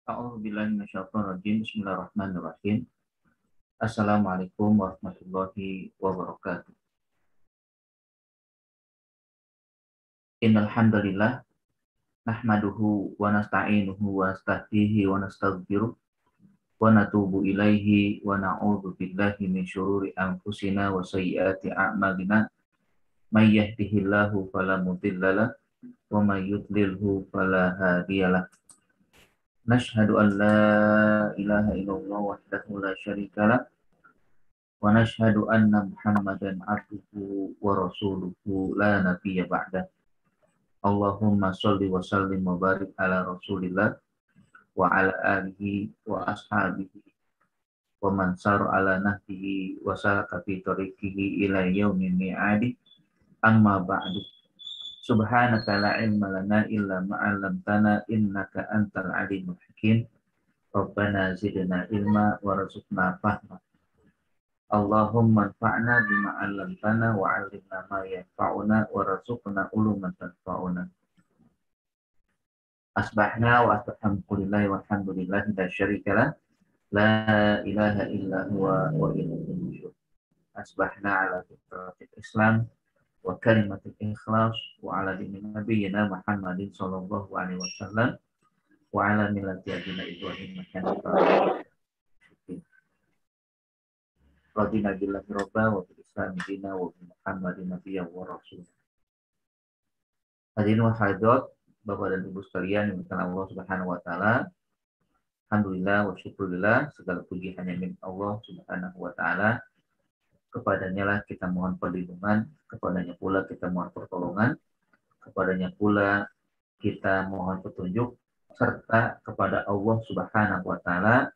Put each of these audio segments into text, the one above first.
A'udzubillahi minasyaitonir rajim. Bismillahirrahmanirrahim. Assalamualaikum warahmatullahi wabarakatuh. Innal hamdalillah nahmaduhu wa nasta'inuhu wa nasta'dihi wa nastaghfiruh wa natubu ilaihi wa na'udzu billahi min syururi anfusina wa sayyiati a'malina. May yahdihillahu fala mudhillalah wa may yudlilhu fala hadiyalah. Nashhadu an la ilaha illallah wahdahu la syarikalah wa nashhadu anna Muhammadan abduhu wa rasuluhu la nabiyya ba'da. Allahumma sholli wa sallim wa barik ala Rasulillah wa ala alihi wa ashabihi wa man sar ala nahdihi wa salaka fi tariqihi ila yaumin mi'adi. Amma ba'du. Subhanaka la ilma lana illa ma 'allamtana innaka antal alimul hakim. Rabbana zidna ilma warzuqna fahma. Allahumma anfa'na bima 'allamtana wa 'allimna ma yanfa'una warzuqna uluman tanfa'una. Asbahna wa asbahamdulillahi walhamdulillahi la syarikalah la ilaha illa huwa wa ilaihi nusyur. Asbahna ala fitratil Islam wa kalimatil ikhlas wa ala dini nabiyyina Muhammadin sallallahu alaihi wasallam wa ala millati abina Ibrahim hanifan. Radina billahi robba wa bil Islam dina wa bi Muhammadin nabiyyan wa rasul. Hadirin wa hadirat, Bapak dan Ibu sekalian yang dimuliakan Allah Subhanahu wa taala. Alhamdulillah wa syukurillah, segala puji hanya milik Allah Subhanahu wa taala. Kepadanya lah kita mohon perlindungan, kepadanya pula kita mohon pertolongan, kepadanya pula kita mohon petunjuk, serta kepada Allah Subhanahu wa taala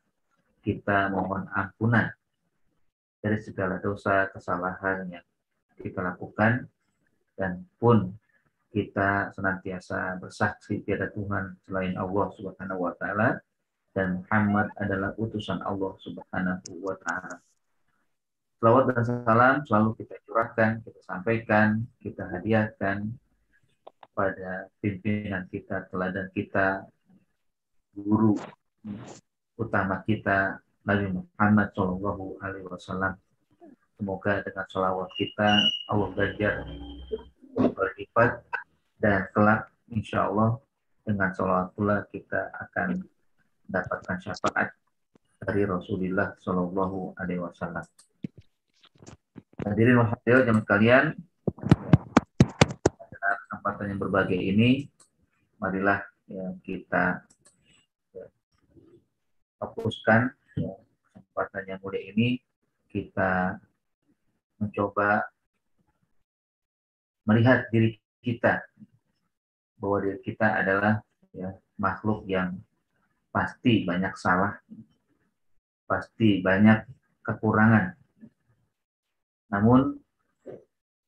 kita mohon ampunan dari segala dosa kesalahan yang kita lakukan, dan pun kita senantiasa bersaksi tiada Tuhan selain Allah Subhanahu wa taala dan Muhammad adalah utusan Allah Subhanahu wa taala. Salawat dan salam selalu kita curahkan, kita sampaikan, kita hadiahkan pada pimpinan kita, teladan kita, guru utama kita, Nabi Muhammad Shallallahu Alaihi Wasallam. Semoga dengan salawat kita Allah ganjar berlipat, dan kelak insya Allah dengan salawat pula kita akan mendapatkan syafaat dari Rasulullah Shallallahu Alaihi Wasallam. Hadirin wahadirin jemaah sekalian, pada kesempatan yang berbahagia ini, marilah kita fokuskan kesempatan yang mulia ini, kita mencoba melihat diri kita, bahwa diri kita adalah makhluk yang pasti banyak salah, pasti banyak kekurangan. Namun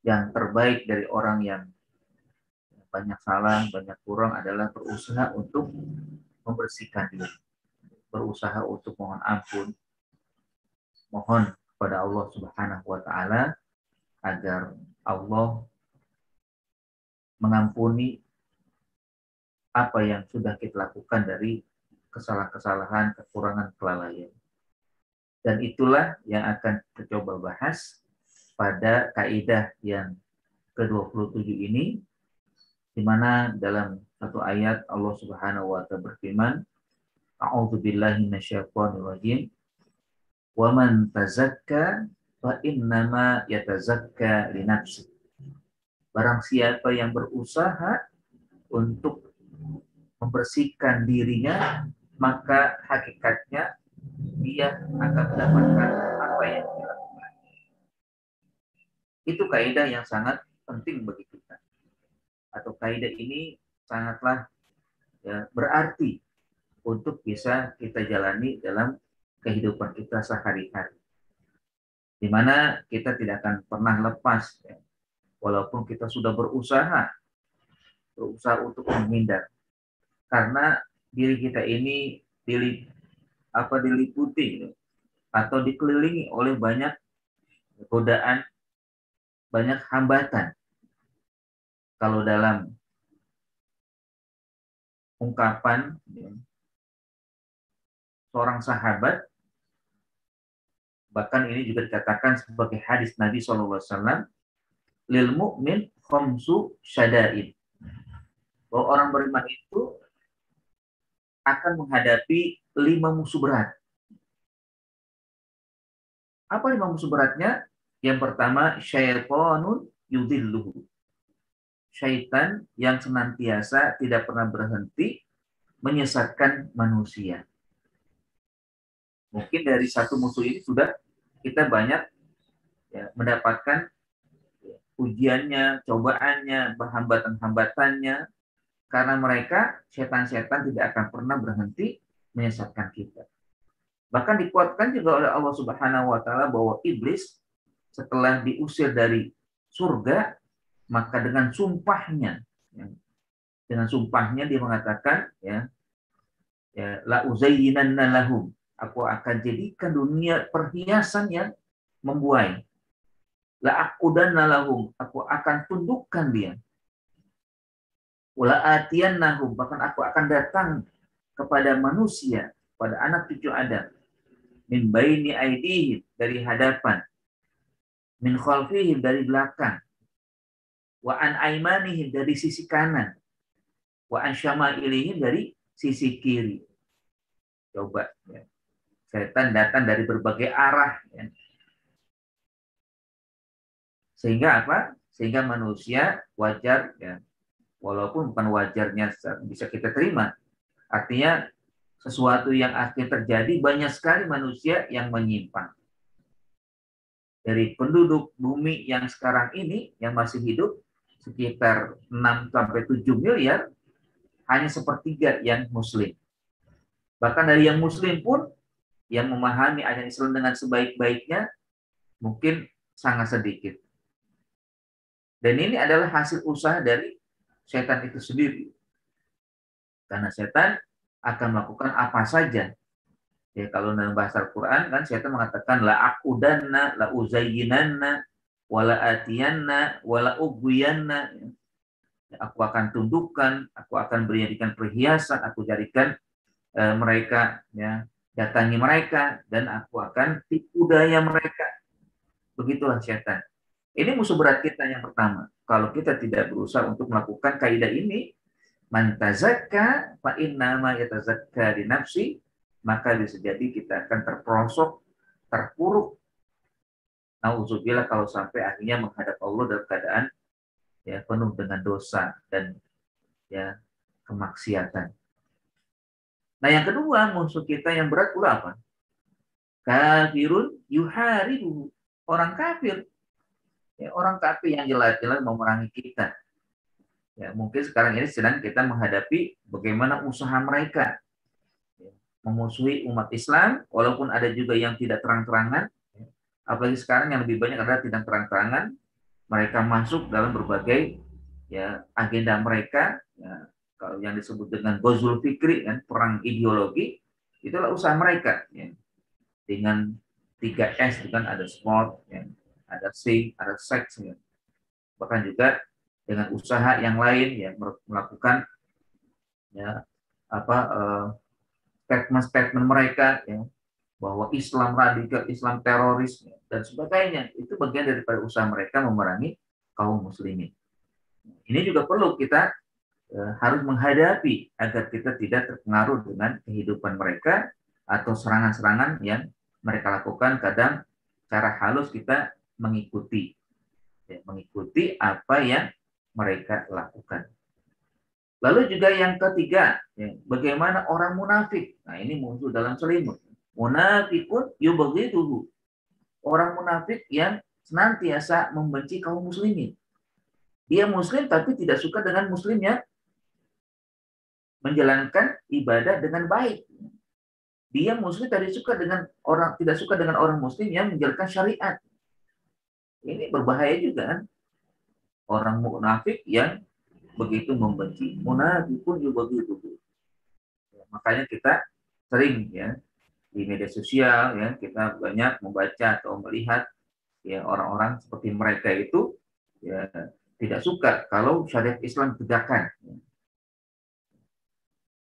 yang terbaik dari orang yang banyak salah, banyak kurang adalah berusaha untuk membersihkan diri, berusaha untuk mohon ampun, mohon kepada Allah Subhanahu wa taala agar Allah mengampuni apa yang sudah kita lakukan dari kesalahan-kesalahan, kekurangan, kelalaian. Dan itulah yang akan kita coba bahas pada kaidah yang ke-27 ini, di mana dalam satu ayat Allah Subhanahu wa taala berfirman, A'udzubillahi minasyaitonir rajim. Wa man tazakka fa innama yatazakka li nafsi. Barang siapa yang berusaha untuk membersihkan dirinya, maka hakikatnya dia akan mendapatkan apa yang dilakukan. Itu kaidah yang sangat penting bagi kita. Atau kaidah ini sangatlah berarti untuk bisa kita jalani dalam kehidupan kita sehari-hari. Di mana kita tidak akan pernah lepas, walaupun kita sudah berusaha untuk menghindar. Karena diri kita ini diliputi atau dikelilingi oleh banyak godaan, banyak hambatan. Kalau dalam ungkapan seorang sahabat, bahkan ini juga dikatakan sebagai hadis Nabi SAW, lil mu'min khamsu syada'id. Bahwa orang beriman itu akan menghadapi 5 musuh berat. Apa 5 musuh beratnya? Yang pertama, syaitanun yudhilluhu. Syaitan yang senantiasa tidak pernah berhenti menyesatkan manusia. Mungkin dari satu musuh ini sudah kita banyak ya, mendapatkan ujiannya, cobaannya, hambatan-hambatannya, karena mereka, setan-setan tidak akan pernah berhenti menyesatkan kita. Bahkan dikuatkan juga oleh Allah Subhanahu wa taala bahwa iblis setelah diusir dari surga, maka dengan sumpahnya, ya, dengan sumpahnya dia mengatakan, la uzayyinanna lahum, aku akan jadikan dunia perhiasan yang membuai. La aqudanna lahum, aku akan tundukkan dia. Wala atiyannahum, bahkan aku akan datang kepada manusia, pada anak cucu Adam, min baini aidihim, dari hadapan, min khalfihim, dari belakang, wa an aimanihim, dari sisi kanan, wa an syama'ilihim, dari sisi kiri. Coba ya. Setan datang dari berbagai arah ya. Sehingga apa? Sehingga manusia wajar ya, walaupun bukan wajarnya bisa kita terima. Artinya sesuatu yang akhirnya terjadi, banyak sekali manusia yang menyimpang. Dari penduduk bumi yang sekarang ini, yang masih hidup, sekitar 6-7 miliar, hanya sepertiga yang muslim. Bahkan dari yang muslim pun, yang memahami ajaran Islam dengan sebaik-baiknya, mungkin sangat sedikit. Dan ini adalah hasil usaha dari setan itu sendiri. Karena setan akan melakukan apa saja. Ya, kalau dalam bahasa Al-Quran kan setan mengatakan la aqudanna, la uzayyinanna, wala atiyanna, wala ughwiyanna. Aku akan tundukkan, aku akan berikan perhiasan, aku jadikan mereka ya, datangi mereka, dan aku akan tipu daya mereka. Begitulah setan. Ini musuh berat kita yang pertama. Kalau kita tidak berusaha untuk melakukan kaidah ini, man tazakka fa innama yatazakka li nafsi, maka bisa jadi kita akan terperosok, terpuruk. Nauzubillah, kalau sampai akhirnya menghadap Allah dalam keadaan ya penuh dengan dosa dan ya kemaksiatan. Nah, yang kedua, musuh kita yang berat pula apa? Kafirun yuharibu. Orang kafir. Ya, orang kafir yang jelas-jelas memerangi kita. Ya, mungkin sekarang ini sedang kita menghadapi bagaimana usaha mereka memusuhi umat Islam, walaupun ada juga yang tidak terang-terangan. Apalagi sekarang yang lebih banyak adalah tidak terang-terangan. Mereka masuk dalam berbagai ya agenda mereka. Ya, kalau yang disebut dengan Ghazul Fikri, kan, perang ideologi, itulah usaha mereka. Ya. Dengan 3S, kan ada sport, ya, ada sing, ada seks, ya. Bahkan juga dengan usaha yang lain, ya, melakukan ya apa statement-statement mereka, ya, bahwa Islam radikal, Islam teroris, ya, dan sebagainya. Itu bagian daripada usaha mereka memerangi kaum muslimin. Ini juga perlu kita harus menghadapi agar kita tidak terpengaruh dengan kehidupan mereka atau serangan-serangan yang mereka lakukan. Kadang cara halus kita mengikuti, ya, mengikuti apa yang mereka lakukan. Lalu juga yang ketiga, ya, bagaimana orang munafik. Nah, ini muncul dalam selimut. Munafikun yubghiduhu. Orang munafik yang senantiasa membenci kaum muslimin. Dia muslim tapi tidak suka dengan muslim yang menjalankan ibadah dengan baik. Dia muslim tidak suka dengan orang muslim yang menjalankan syariat. Ini berbahaya juga kan? Orang munafik yang begitu membenci. Munafikun yubghiduhu. Ya, makanya kita sering ya di media sosial ya kita banyak membaca atau melihat ya orang-orang seperti mereka itu ya tidak suka kalau syariat Islam tegakkan.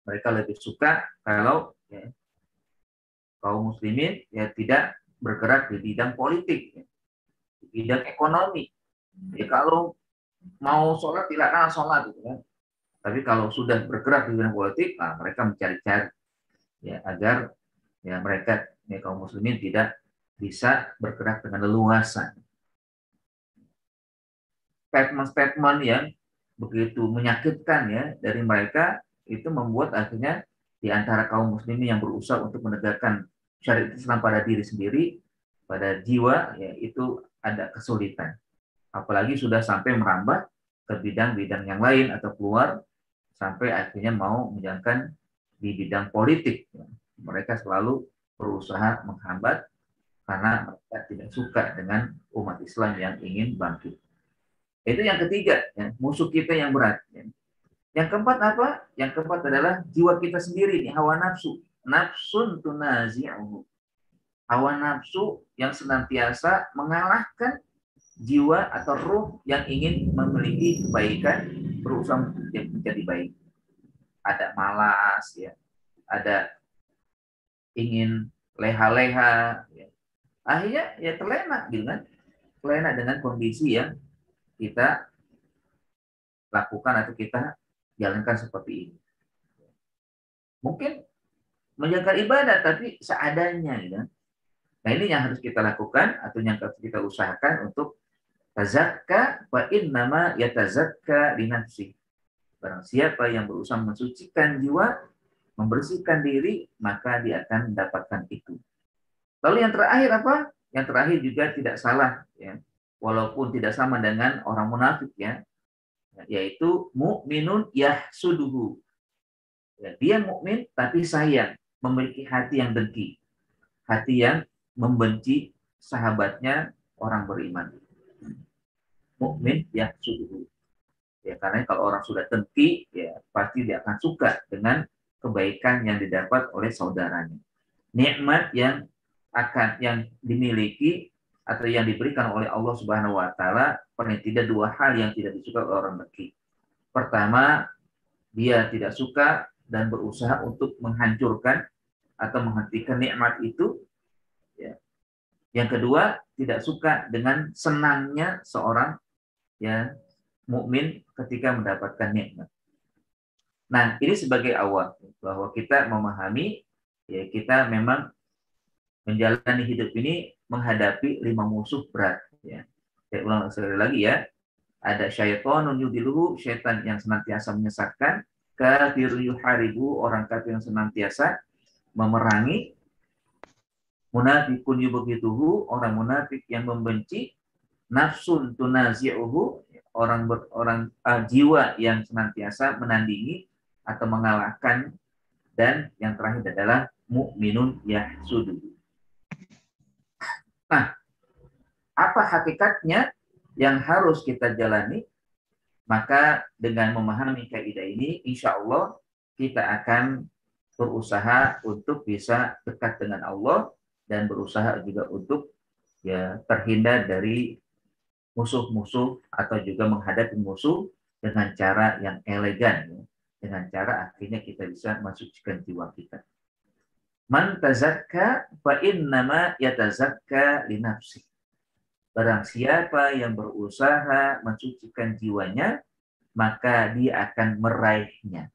Mereka lebih suka kalau ya, kaum muslimin ya tidak bergerak di bidang politik, ya, di bidang ekonomi. Ya kalau mau sholat silakan sholat gitu kan. Tapi kalau sudah bergerak di bidang politik, nah mereka mencari-cari ya agar ya mereka ya, kaum muslimin tidak bisa bergerak dengan leluasa. Statement-statement yang begitu menyakitkan ya dari mereka itu membuat akhirnya di antara kaum muslimin yang berusaha untuk menegakkan syariat Islam pada diri sendiri, pada jiwa, ya itu ada kesulitan. Apalagi sudah sampai merambah ke bidang-bidang yang lain atau keluar sampai akhirnya mau menjalankan di bidang politik. Mereka selalu berusaha menghambat karena mereka tidak suka dengan umat Islam yang ingin bangkit. Itu yang ketiga, ya, musuh kita yang berat. Ya. Yang keempat apa? Yang keempat adalah jiwa kita sendiri, nih, hawa nafsu. Nafsun tunazi'uhu. Hawa nafsu yang senantiasa mengalahkan jiwa atau ruh yang ingin memiliki kebaikan, berusaha menjadi baik. Ada malas, ya, ada ingin leha-leha, ya. Akhirnya ya terlena, gitu kan? Terlena dengan kondisi yang kita lakukan atau kita jalankan seperti ini. Mungkin menjalankan ibadah tapi seadanya, gitu. Nah ini yang harus kita lakukan atau yang harus kita usahakan untuk tazakka wa innama yatazakka li nafsi. Barang siapa yang berusaha mensucikan jiwa, membersihkan diri, maka dia akan mendapatkan itu. Lalu yang terakhir apa? Yang terakhir juga tidak salah, ya. Walaupun tidak sama dengan orang munafik, ya, yaitu mukminun yahsuduhu. Ya, dia mukmin tapi sayang, memiliki hati yang dengki, hati yang membenci sahabatnya orang beriman. Mukmin yahsuduhu. Ya, karena kalau orang sudah dengki, ya pasti dia akan suka dengan kebaikan yang didapat oleh saudaranya. Nikmat yang dimiliki atau yang diberikan oleh Allah Subhanahu wa taala, paling tidak dua hal yang tidak disukai oleh orang dengki. Pertama, dia tidak suka dan berusaha untuk menghancurkan atau menghentikan nikmat itu. Ya. Yang kedua, tidak suka dengan senangnya seorang ya mukmin ketika mendapatkan nikmat. Nah, ini sebagai awal bahwa kita memahami ya kita memang menjalani hidup ini menghadapi 5 musuh berat. Ya. Saya ulang sekali lagi ya. Ada syaitonun yudiluhu, syaitan yang senantiasa menyesatkan, kafir yuharibu, orang kafir yang senantiasa memerangi, munafikun yubghituhu, orang munafik yang membenci, nafsun tunazi'uhu, jiwa yang senantiasa menandingi atau mengalahkan, dan yang terakhir adalah mukminun yahsudu. Nah, apa hakikatnya yang harus kita jalani? Maka dengan memahami kaidah ini, insya Allah kita akan berusaha untuk bisa dekat dengan Allah dan berusaha juga untuk ya terhindar dari musuh-musuh atau juga menghadapi musuh dengan cara yang elegan, ya. Dengan cara akhirnya kita bisa mensucikan jiwa kita. Man tazakka fa innama yatazakka li nafsi. Barang siapa yang berusaha mensucikan jiwanya, maka dia akan meraihnya.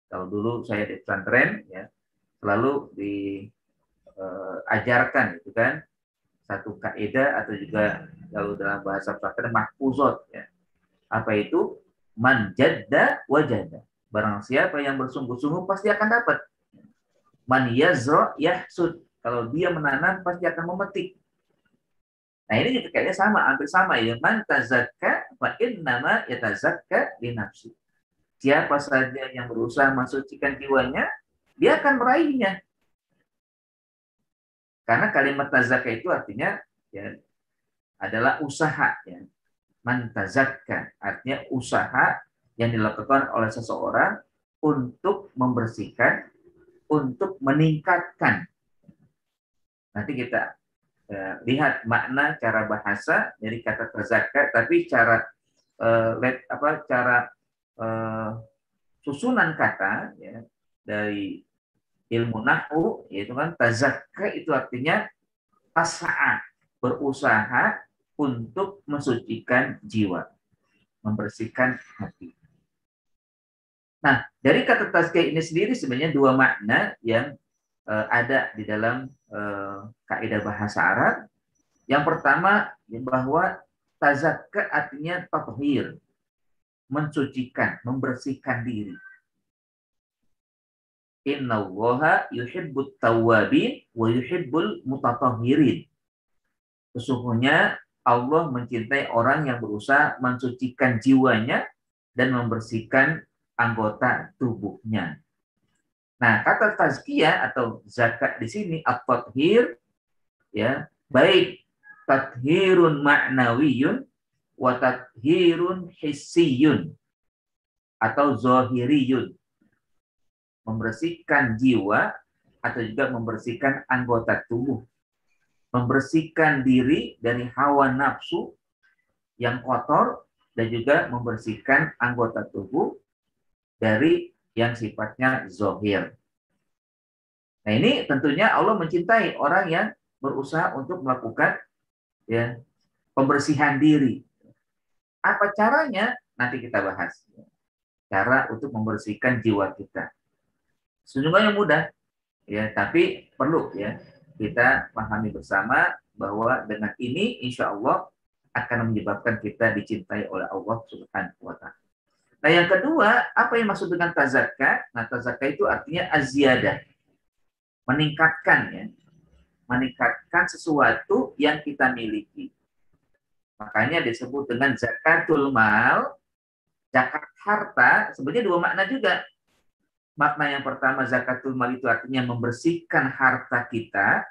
Kalau dulu saya di pesantren, ya, selalu diajarkan itu kan satu kaidah atau juga kalau dalam bahasa pesantren mahfuzot, ya. Apa itu? Man jadda wajada. Barang siapa yang bersungguh-sungguh pasti akan dapat. Man yazra yahsud. Kalau dia menanam pasti akan memetik. Nah ini juga kayaknya sama, hampir sama ya. Man tazakka fa innama yatazakka li nafsi. Siapa saja yang berusaha mensucikan jiwanya, dia akan meraihnya. Karena kalimat tazakka itu artinya ya, adalah usaha. Ya. Man tazakka artinya usaha yang dilakukan oleh seseorang untuk membersihkan, untuk meningkatkan. Nanti kita lihat makna cara bahasa dari kata tazakka, tapi cara cara susunan kata ya, dari ilmu nahwu, yaitu kan tazakka itu artinya tas'a, berusaha untuk mensucikan jiwa, membersihkan hati. Nah, dari kata tazkiyah ini sendiri sebenarnya dua makna yang ada di dalam kaidah bahasa Arab. Yang pertama bahwa tazakka artinya tathhir, mensucikan, membersihkan diri. Innallaha yuhibbut tawwabin wa yuhibbul mutatahhirin. Sesungguhnya Allah mencintai orang yang berusaha mensucikan jiwanya dan membersihkan anggota tubuhnya. Nah, kata tazkiyah atau zakat di sini at-tathhir, ya, baik tathhirun ma'nawiyun wa tathhirun hissiyun atau zahiriyun. Membersihkan jiwa atau juga membersihkan anggota tubuh. Membersihkan diri dari hawa nafsu yang kotor dan juga membersihkan anggota tubuh dari yang sifatnya zahir. Nah, ini tentunya Allah mencintai orang yang berusaha untuk melakukan ya pembersihan diri. Apa caranya? Nanti kita bahas. Cara untuk membersihkan jiwa kita. Sejujurnya mudah, ya, tapi perlu ya kita pahami bersama bahwa dengan ini insya Allah akan menyebabkan kita dicintai oleh Allah Subhanahu wa Ta'ala. Nah, yang kedua, apa yang maksud dengan tazakka? Nah, tazakka itu artinya aziyadah, meningkatkan ya, meningkatkan sesuatu yang kita miliki. Makanya disebut dengan zakatul mal, zakat harta. Sebenarnya dua makna juga. Makna yang pertama, zakatul mal itu artinya membersihkan harta kita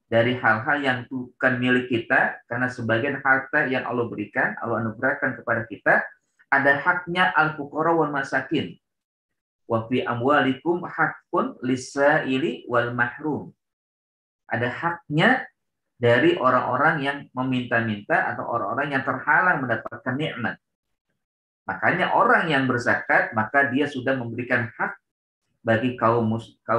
dari hal-hal yang bukan milik kita, karena sebagian harta yang Allah berikan, Allah anugerahkan kepada kita, ada haknya al-fuqara wal masakin. Wa fi amwalikum haqqun lis-sa'ili wal mahrum. Ada haknya dari orang-orang yang meminta-minta atau orang-orang yang terhalang mendapatkan nikmat. Makanya orang yang berzakat, maka dia sudah memberikan hak bagi kaum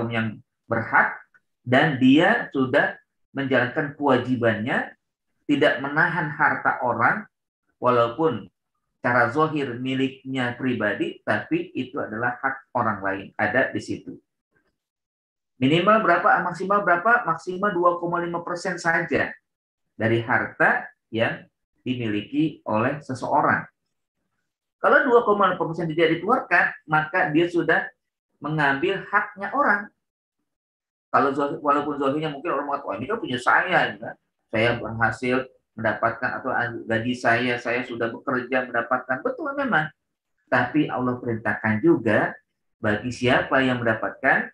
yang berhak, dan dia sudah menjalankan kewajibannya tidak menahan harta orang walaupun cara zahir miliknya pribadi, tapi itu adalah hak orang lain, ada di situ. Minimal berapa, maksimal berapa? Maksimal 2,5% saja dari harta yang dimiliki oleh seseorang. Kalau 2,5% tidak dikeluarkan, maka dia sudah mengambil haknya orang. Kalau walaupun zahirnya mungkin orang mengatakan, ini kan punya saya, ya. Saya berhasil mendapatkan atau gaji saya sudah bekerja mendapatkan, betul memang. Tapi Allah perintahkan juga bagi siapa yang mendapatkan,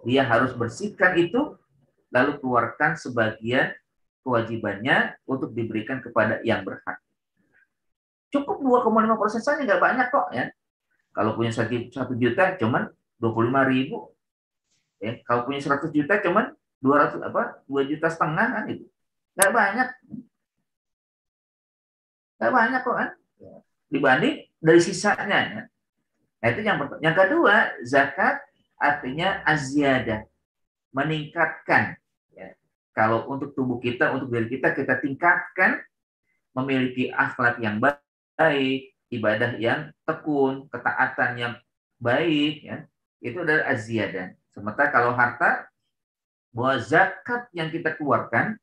dia harus bersihkan itu, lalu keluarkan sebagian kewajibannya untuk diberikan kepada yang berhak. Cukup 2,5% saja, nggak banyak kok ya. Kalau punya 1 juta cuman 25.000. Ya, kalau punya 100 juta cuman 2 juta setengah kan itu. Nggak banyak. Nggak banyak kok kan. Dibanding dari sisanya ya. Nah, itu yang pertama. Yang kedua, zakat artinya aziyadah, meningkatkan ya. Kalau untuk tubuh kita, untuk diri kita tingkatkan, memiliki akhlak yang baik, ibadah yang tekun, ketaatan yang baik ya. Itu adalah aziyadah. Sementara kalau harta, bahwa zakat yang kita keluarkan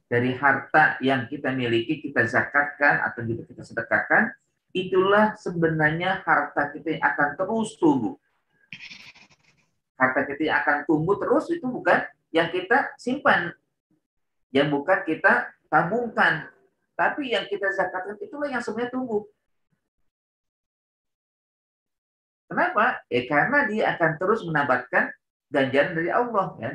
dari harta yang kita miliki, kita zakatkan atau juga kita sedekahkan, itulah sebenarnya harta kita yang akan terus tumbuh. Harta kita yang akan tumbuh terus itu bukan yang kita simpan, yang bukan kita tabungkan, tapi yang kita zakatkan itulah yang sebenarnya tumbuh. Kenapa? Karena dia akan terus mendapatkan ganjaran dari Allah ya.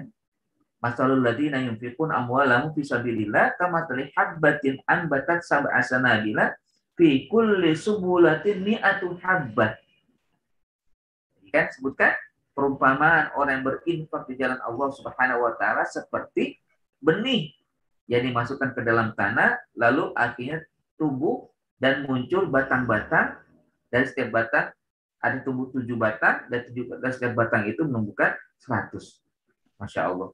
Masalul ladzina yunfiqun amwalahum fi sabilillah kamathali habbatin anbatat sab'a sanabila fi kulli subulatin mi'atu habbah. Kan sebutkan perumpamaan orang yang berinfak di jalan Allah Subhanahu wa taala seperti benih yang dimasukkan ke dalam tanah lalu akhirnya tumbuh dan muncul batang-batang, dan setiap batang ada tumbuh 7 batang, dan setiap batang itu menumbuhkan 100. Masya Allah.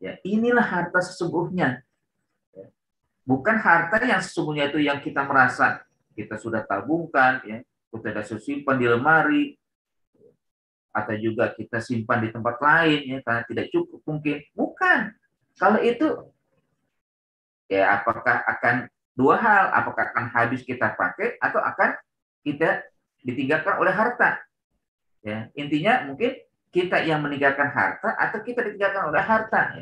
Ya, inilah harta sesungguhnya. Ya. Bukan harta yang sesungguhnya itu yang kita merasa kita sudah tabungkan, ya, kita sudah simpan di lemari, atau juga kita simpan di tempat lain, ya, karena tidak cukup mungkin. Bukan. Kalau itu, ya apakah akan dua hal, apakah akan habis kita pakai atau akan kita ditinggalkan oleh harta. Ya, intinya mungkin kita yang meninggalkan harta atau kita ditinggalkan oleh harta.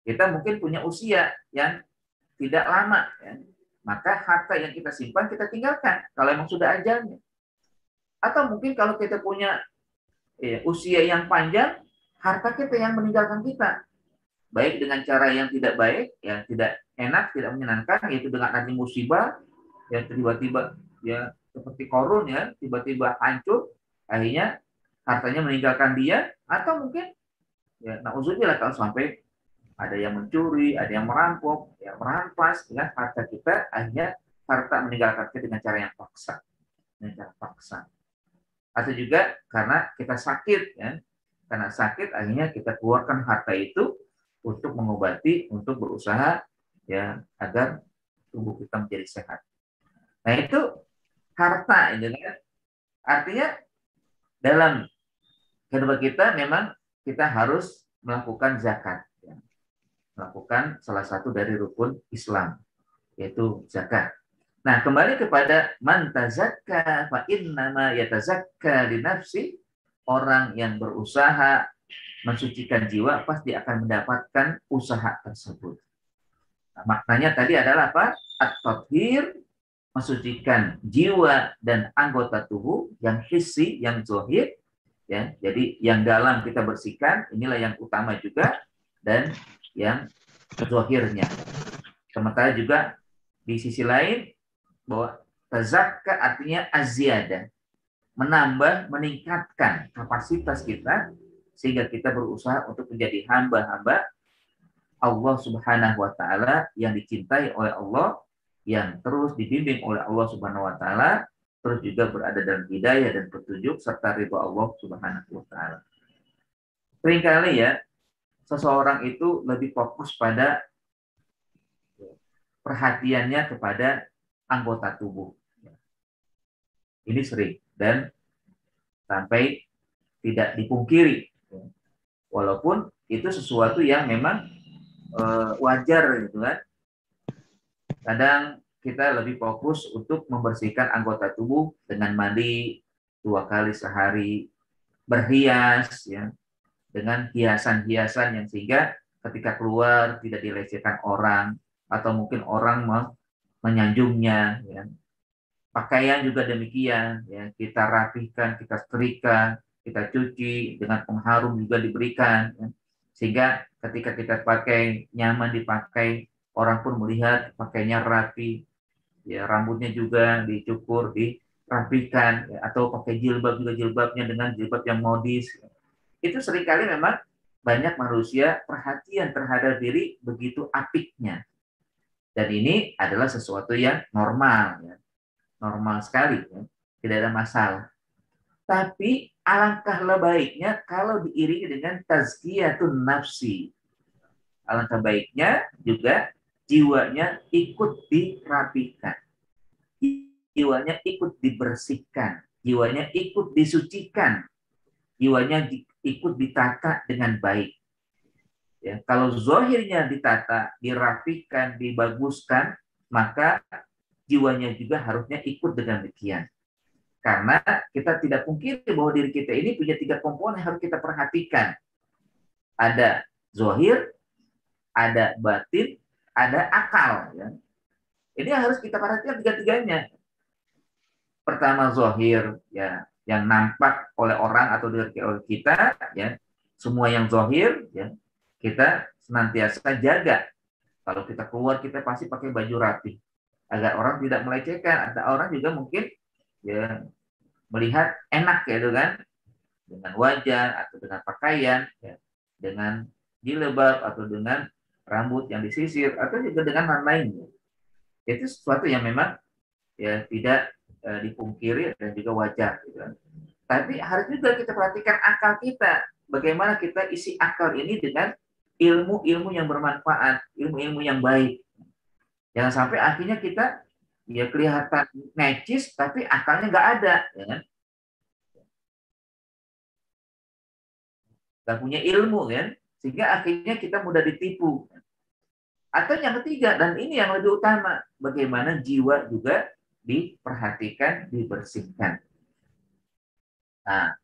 Kita mungkin punya usia yang tidak lama, ya. Maka harta yang kita simpan kita tinggalkan kalau memang sudah ajalnya. Atau mungkin kalau kita punya usia yang panjang, harta kita yang meninggalkan kita, baik dengan cara yang tidak baik, yang tidak enak, tidak menyenangkan, yaitu dengan adanya musibah yang tiba-tiba ya seperti korun, ya tiba-tiba hancur, akhirnya hartanya meninggalkan dia, atau mungkin ya nauzubillah kalau sampai ada yang mencuri, ada yang merampok, yang merampas dengan harta kita, akhirnya harta meninggalkan kita dengan cara yang paksa, dengan cara paksa. Atau juga karena kita sakit, ya, karena sakit akhirnya kita keluarkan harta itu untuk mengobati, untuk berusaha ya agar tubuh kita menjadi sehat. Nah itu harta ini kan. Artinya dalam kehidupan kita memang kita harus melakukan zakat, ya. Melakukan salah satu dari rukun Islam, yaitu zakat. Nah, kembali kepada man tazakka fa innama yatazakka li nafsi, orang yang berusaha mensucikan jiwa pasti akan mendapatkan usaha tersebut. Nah, maknanya tadi adalah apa? At-tathhir, mensucikan jiwa dan anggota tubuh yang hissi, yang zahir, ya. Jadi yang dalam kita bersihkan, inilah yang utama juga, dan yang zahirnya. Sementara juga di sisi lain bahwa tazakka artinya aziyadah, menambah, meningkatkan kapasitas kita sehingga kita berusaha untuk menjadi hamba-hamba Allah Subhanahu wa taala yang dicintai oleh Allah, yang terus dibimbing oleh Allah Subhanahu wa taala, terus juga berada dalam hidayah dan petunjuk serta ridha Allah Subhanahu wa taala. Seringkali ya seseorang itu lebih fokus pada perhatiannya kepada anggota tubuh. Ini sering dan sampai tidak dipungkiri. Walaupun itu sesuatu yang memang wajar gitu kan. Kadang kita lebih fokus untuk membersihkan anggota tubuh dengan mandi 2 kali sehari, berhias ya, dengan hiasan-hiasan yang sehingga ketika keluar tidak dilecehkan orang atau mungkin orang menyanjungnya ya. Pakaian juga demikian ya, kita rapihkan, kita setrika, kita cuci dengan pengharum juga diberikan ya. Sehingga ketika kita pakai nyaman dipakai, orang pun melihat pakainya rapi ya, rambutnya juga dicukur, dirapikan ya, atau pakai jilbab juga, jilbabnya dengan jilbab yang modis ya. Itu seringkali memang banyak manusia perhatian terhadap diri begitu apiknya, dan ini adalah sesuatu yang normal ya, normal sekali ya, tidak ada masalah. Tapi alangkah baiknya kalau diiringi dengan tazkiyatun nafsi. Alangkah baiknya juga jiwanya ikut dirapikan, jiwanya ikut dibersihkan, jiwanya ikut disucikan, jiwanya ikut ditata dengan baik. Ya, kalau zahirnya ditata, dirapikan, dibaguskan, maka jiwanya juga harusnya ikut dengan demikian. Karena kita tidak pungkiri bahwa diri kita ini punya 3 komponen yang harus kita perhatikan. Ada zahir, ada batin, ada akal. Ya. Ini harus kita perhatikan 3-tiganya. Pertama zahir, ya, yang nampak oleh orang atau oleh kita, ya, semua yang zahir, ya, kita senantiasa jaga. Kalau kita keluar kita pasti pakai baju rapi agar orang tidak melecehkan. Ada orang juga mungkin ya melihat enak ya itu kan, dengan wajah atau dengan pakaian ya, dengan jilbab atau dengan rambut yang disisir atau juga dengan lain-lainnya. Itu sesuatu yang memang ya tidak dipungkiri dan juga wajar gitu kan. Tapi harus juga kita perhatikan akal kita. bagaimana kita isi akal ini dengan ilmu-ilmu yang bermanfaat, ilmu-ilmu yang baik. Jangan sampai akhirnya kita ya kelihatan necis tapi akalnya nggak ada, ya kan? Nggak punya ilmu kan, sehingga akhirnya kita mudah ditipu. Atau yang ketiga, dan ini yang lebih utama, bagaimana jiwa juga diperhatikan, dibersihkan. Nah,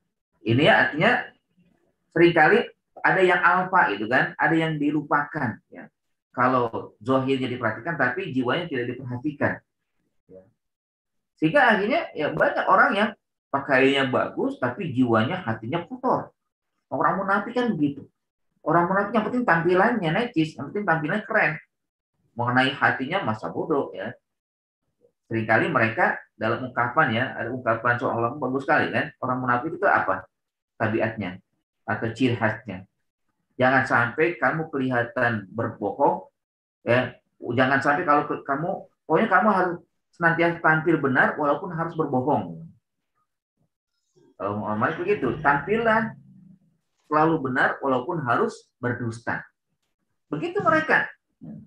ini artinya seringkali ada yang alfa itu kan, ada yang dilupakan. Ya. Kalau zohirnya diperhatikan, tapi jiwanya tidak diperhatikan. Ya. Sehingga akhirnya ya banyak orang yang pakaiannya bagus, tapi jiwanya, hatinya kotor. Orang munafik kan begitu. Orang munafik yang penting tampilannya necis, yang penting tampilannya keren. Mengenai hatinya masa bodoh ya. Seringkali mereka dalam ungkapan ya, ada ungkapan seorang bagus sekali kan. Orang munafik itu apa? Tabiatnya atau ciri khasnya. Jangan sampai kamu kelihatan berbohong ya. Jangan sampai kalau kamu pokoknya kamu harus senantiasa tampil benar walaupun harus berbohong. Kalau Muhammad begitu, tampillah selalu benar walaupun harus berdusta. Begitu mereka.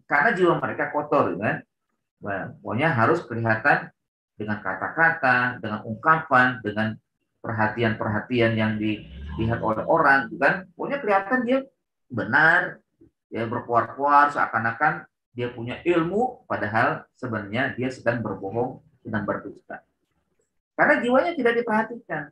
Karena jiwa mereka kotor kan. Nah, pokoknya harus kelihatan dengan kata-kata, dengan ungkapan, dengan perhatian-perhatian yang dilihat oleh orang, kan? Pokoknya kelihatan dia benar, ya berkuar-kuar seakan-akan dia punya ilmu, padahal sebenarnya dia sedang berbohong, sedang berdusta. Karena jiwanya tidak diperhatikan.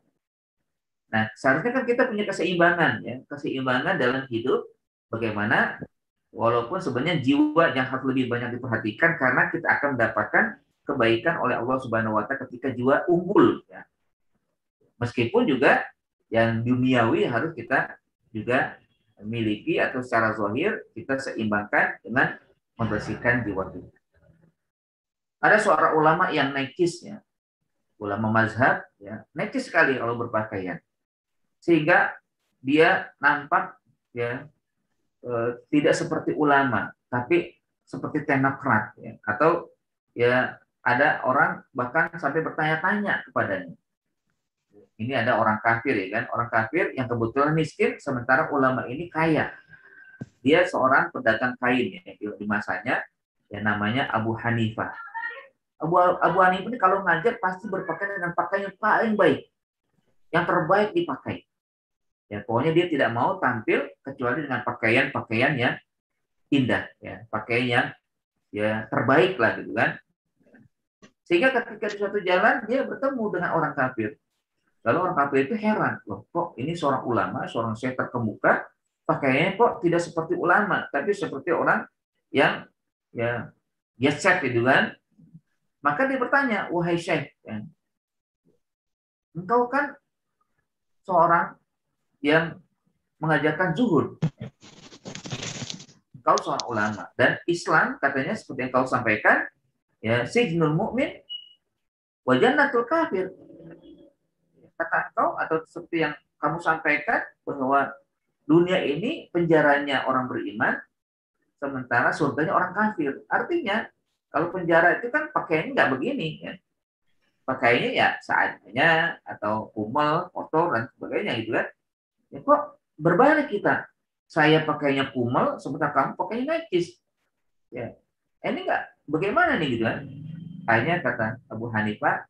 Nah, seharusnya kan kita punya keseimbangan, ya, keseimbangan dalam hidup. Bagaimana walaupun sebenarnya jiwa yang harus lebih banyak diperhatikan karena kita akan mendapatkan kebaikan oleh Allah Subhanahu wa taala ketika jiwa unggul ya. Meskipun juga yang duniawi harus kita juga miliki atau secara zahir kita seimbangkan dengan membersihkan jiwa kita. Ada seorang ulama yang necis ya, ulama mazhab ya, necis sekali kalau berpakaian. Sehingga dia nampak ya tidak seperti ulama, tapi seperti teknokrat, ya. Atau ya ada orang bahkan sampai bertanya-tanya kepadanya. Ini ada orang kafir ya kan, orang kafir yang kebetulan miskin, sementara ulama ini kaya. Dia seorang pedagang kain ya di masanya, yang namanya Abu Hanifah. Abu Hanifah ini kalau ngajar pasti berpakaian dengan pakaian yang paling baik, yang terbaik dipakai. Ya pokoknya dia tidak mau tampil kecuali dengan pakaian-pakaian yang indah ya, pakaian yang ya terbaik lah gitu kan. Sehingga ketika di suatu jalan dia bertemu dengan orang kafir. Lalu orang kafir itu heran, loh kok ini seorang ulama, seorang syekh terkemuka, pakaiannya kok tidak seperti ulama, tapi seperti orang yang ya gesek gitu kan. Maka dia bertanya, wahai syekh, ya, engkau kan seorang yang mengajarkan zuhud, engkau seorang ulama dan Islam katanya seperti yang kau sampaikan ya sijnul mukmin wa jannatul kafir. Kata engkau atau seperti yang kamu sampaikan bahwa dunia ini penjaranya orang beriman sementara surganya orang kafir. Artinya kalau penjara itu kan pakaiannya nggak begini ya. Pakaiannya ya seadanya atau kumel, kotor dan sebagainya gitu kan. Ya kok berbalik kita. Saya pakainya kumel sementara kamu pakainya najis. Ya. Ini enggak bagaimana nih gitu kan? Akhirnya kata Abu Hanifah,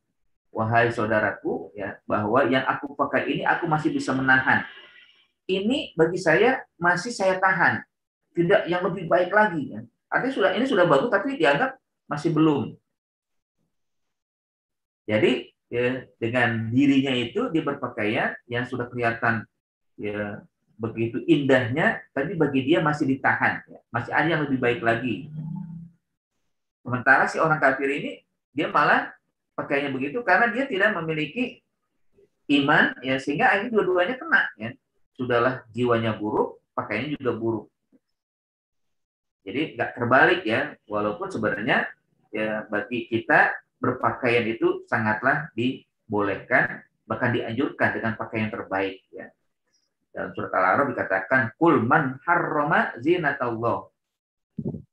wahai saudaraku ya, bahwa yang aku pakai ini aku masih bisa menahan. Ini bagi saya masih saya tahan. Tidak yang lebih baik lagi ya. Artinya ini sudah bagus tapi dianggap masih belum. Jadi ya, dengan dirinya itu dia berpakaian yang sudah kelihatan ya begitu indahnya, tapi bagi dia masih ditahan, ya. Masih ada yang lebih baik lagi. Sementara si orang kafir ini dia malah pakainya begitu karena dia tidak memiliki iman, ya sehingga akhirnya dua-duanya kena. Ya. Sudahlah jiwanya buruk, pakaiannya juga buruk. Jadi nggak terbalik ya, walaupun sebenarnya ya bagi kita berpakaian itu sangatlah dibolehkan, bahkan dianjurkan dengan pakaian terbaik. Ya. Dalam surat Al-A'raf dikatakan, "Qul man harrama zinatallah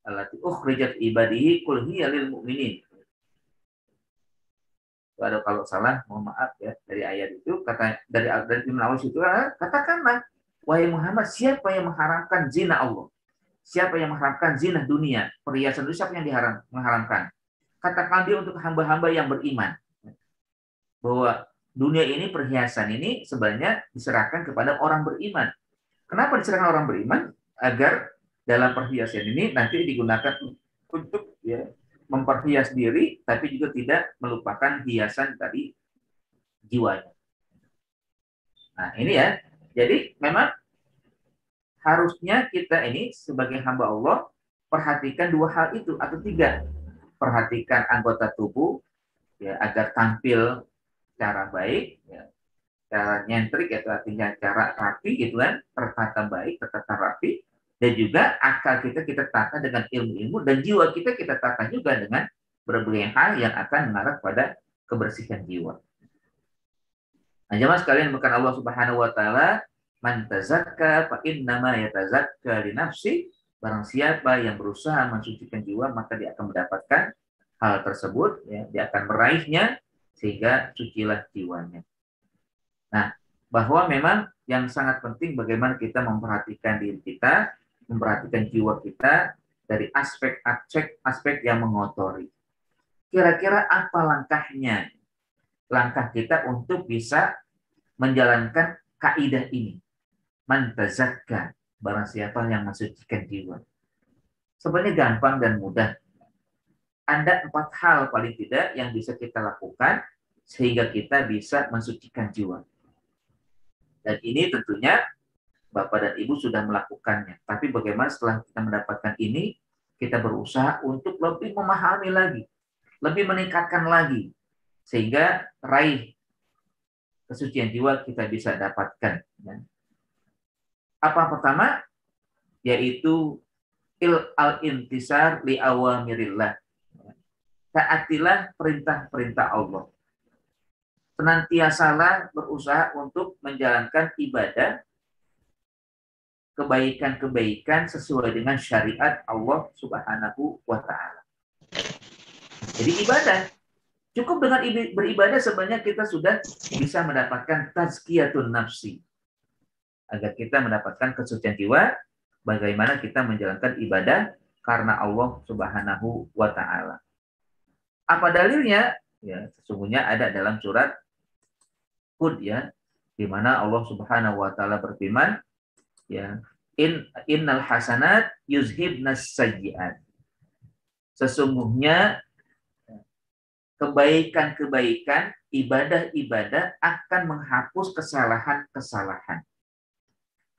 allati ukhrijat ibadihi qul hiya lil mu'minin." Ada kalau salah, mohon maaf ya dari ayat itu kata dari Ibnu Abbas itu katakanlah wahai Muhammad, siapa yang mengharamkan zina Allah? Siapa yang mengharamkan zina dunia? Perhiasan itu siapa yang mengharamkan? Katakan dia untuk hamba-hamba yang beriman. Bahwa dunia ini, perhiasan ini sebenarnya diserahkan kepada orang beriman. Kenapa diserahkan orang beriman? Agar dalam perhiasan ini nanti digunakan untuk ya, memperhias diri, tapi juga tidak melupakan hiasan dari jiwanya. Nah ini ya, jadi memang harusnya kita ini sebagai hamba Allah perhatikan dua hal itu atau tiga. Perhatikan anggota tubuh ya agar tampil cara baik, ya, cara nyentrik itu artinya cara rapi gitu kan, tertata baik, tertata rapi, dan juga akal kita tata dengan ilmu-ilmu, dan jiwa kita tata juga dengan berbagai hal yang akan mengarah pada kebersihan jiwa. Nah, jemaah sekalian, bukan Allah Subhanahu wa taala, man tazakka fa innama yatazakka li nafsi, barang siapa yang berusaha mensucikan jiwa maka dia akan mendapatkan hal tersebut ya, dia akan meraihnya sehingga sucilah jiwanya. Nah, bahwa memang yang sangat penting bagaimana kita memperhatikan diri kita, memperhatikan jiwa kita dari aspek yang mengotori. Kira-kira apa langkahnya? Langkah kita untuk bisa menjalankan kaidah ini. Man tazakka, barang siapa yang mensucikan jiwa. Sebenarnya gampang dan mudah. Ada 4 hal paling tidak yang bisa kita lakukan sehingga kita bisa mensucikan jiwa. Dan ini tentunya Bapak dan Ibu sudah melakukannya. Tapi bagaimana setelah kita mendapatkan ini, kita berusaha untuk lebih memahami lagi, lebih meningkatkan lagi, sehingga raih kesucian jiwa kita bisa dapatkan. Apa pertama? Yaitu al-intisar li awamirillah. Taatilah perintah-perintah Allah. Senantiasalah berusaha untuk menjalankan ibadah, kebaikan-kebaikan sesuai dengan syariat Allah Subhanahu wa taala. Jadi ibadah, cukup dengan beribadah sebenarnya kita sudah bisa mendapatkan tazkiyatun nafsi. Agar kita mendapatkan kesucian jiwa, bagaimana kita menjalankan ibadah karena Allah Subhanahu wa taala. Apa dalilnya? Ya, sesungguhnya ada dalam surat Hud ya, di mana Allah Subhanahu wa taala berfirman, ya, innal hasanat yuzhibnas sayyi'at. Sesungguhnya kebaikan-kebaikan, ibadah-ibadah akan menghapus kesalahan-kesalahan.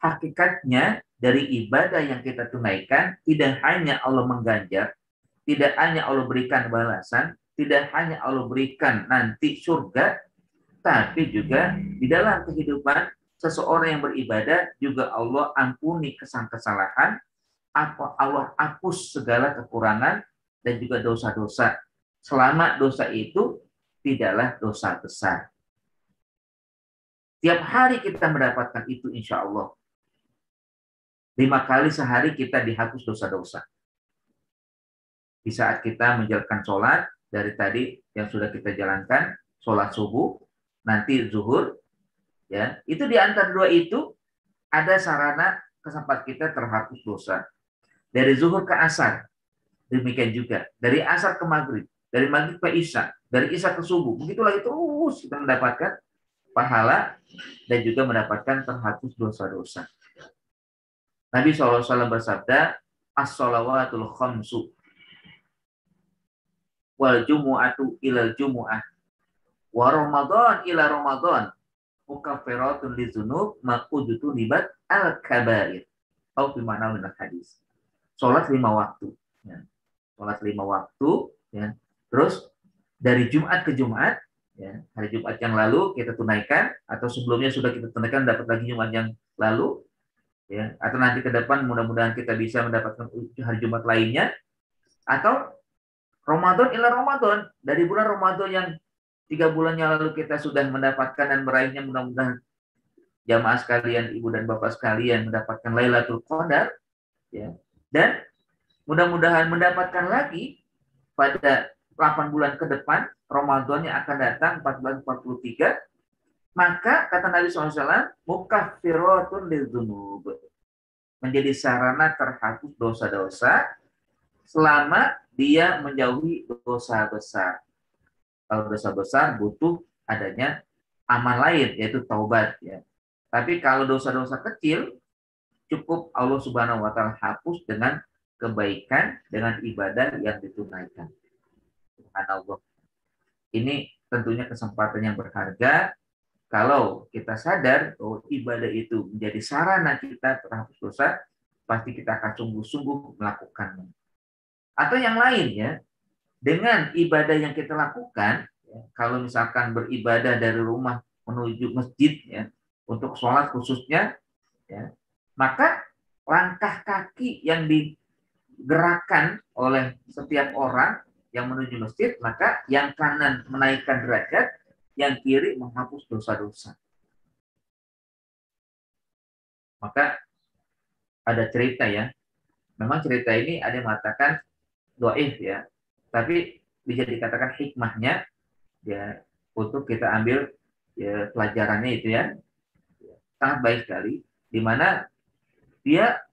Hakikatnya dari ibadah yang kita tunaikan, tidak hanya Allah mengganjar, tidak hanya Allah berikan balasan, tidak hanya Allah berikan nanti surga, tapi juga di dalam kehidupan seseorang yang beribadah juga Allah ampuni kesalahan, Allah hapus segala kekurangan dan juga dosa-dosa. Selama dosa itu tidaklah dosa besar. Tiap hari kita mendapatkan itu insya Allah. 5 kali sehari kita dihapus dosa-dosa. Di saat kita menjalankan sholat, dari tadi yang sudah kita jalankan, sholat subuh, nanti zuhur, ya, itu di antara 2 itu ada sarana kesempat kita terhapus dosa. Dari zuhur ke asar, demikian juga. Dari asar ke maghrib, dari maghrib ke isya, dari isya ke subuh, begitu lagi terus kita mendapatkan pahala dan juga mendapatkan terhapus dosa-dosa. Nabi SAW bersabda, as-shalawatul khamsu wal jumu'atu ilal jumu'ah wa ramadan ila ramadan mukaffiratun lidzunub ma udutu libat al-kabair. Atau bimana minal hadis. Salat 5 waktu. Ya. Salat 5 waktu. Ya. Terus dari Jumat ke Jumat, ya, hari Jumat yang lalu kita tunaikan, atau sebelumnya sudah kita tunaikan dapat lagi Jumat yang lalu, ya, atau nanti ke depan mudah-mudahan kita bisa mendapatkan hari Jumat lainnya, atau Ramadan ila Ramadan, dari bulan Ramadan yang 3 bulan yang lalu kita sudah mendapatkan dan meraihnya, mudah-mudahan jamaah sekalian, ibu dan bapak sekalian mendapatkan Lailatul Qadar, ya, dan mudah-mudahan mendapatkan lagi pada 8 bulan ke depan, Ramadan yang akan datang 1443, Maka kata Nabi SAW, mukaffiratun lidzunub, menjadi sarana terhapus dosa-dosa selama dia menjauhi dosa besar. Kalau dosa besar butuh adanya amal lain, yaitu taubat, ya. Tapi kalau dosa-dosa kecil, cukup Allah Subhanahu wa taala hapus dengan kebaikan, dengan ibadah yang ditunaikan. Subhanallah. Ini tentunya kesempatan yang berharga kalau kita sadar bahwa ibadah itu menjadi sarana kita terhapus dosa, pasti kita akan sungguh-sungguh melakukannya. Atau yang lain, ya, dengan ibadah yang kita lakukan, ya, kalau misalkan beribadah dari rumah menuju masjid, ya, untuk sholat khususnya, ya, maka langkah kaki yang digerakkan oleh setiap orang yang menuju masjid, maka yang kanan menaikkan derajat, yang kiri menghapus dosa-dosa. Maka ada cerita, ya. Memang cerita ini ada yang mengatakan dhaif, ya. Tapi bisa dikatakan hikmahnya, ya, untuk kita ambil, ya, pelajarannya itu, ya. Sangat baik sekali, di mana dia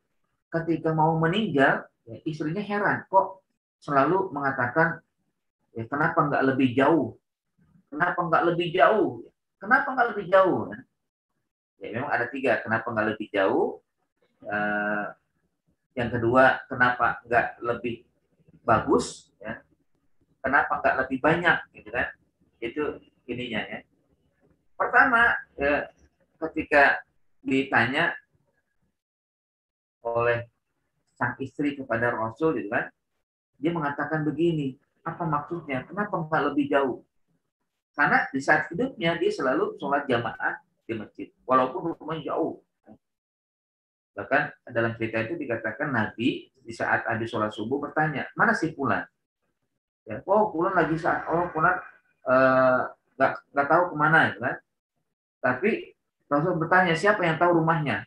ketika mau meninggal, ya, istrinya heran kok selalu mengatakan, ya, kenapa nggak lebih jauh, kenapa nggak lebih jauh, kenapa nggak lebih jauh. Ya, memang ada tiga kenapa nggak lebih jauh. Yang kedua, kenapa nggak lebih bagus, ya. Kenapa nggak lebih banyak, gitu kan. Itu ininya, ya. Pertama, ya, ketika ditanya oleh sang istri kepada Rasul, gitu kan, dia mengatakan begini, apa maksudnya, kenapa nggak lebih jauh? Karena di saat hidupnya dia selalu sholat jamaah di masjid, walaupun rumahnya jauh. Bahkan dalam cerita itu dikatakan Nabi di saat habis sholat subuh bertanya, mana si Fulan? Ya, oh Fulan lagi saat, oh Fulan nggak tahu kemana, gitu kan. Tapi Rasul bertanya, siapa yang tahu rumahnya?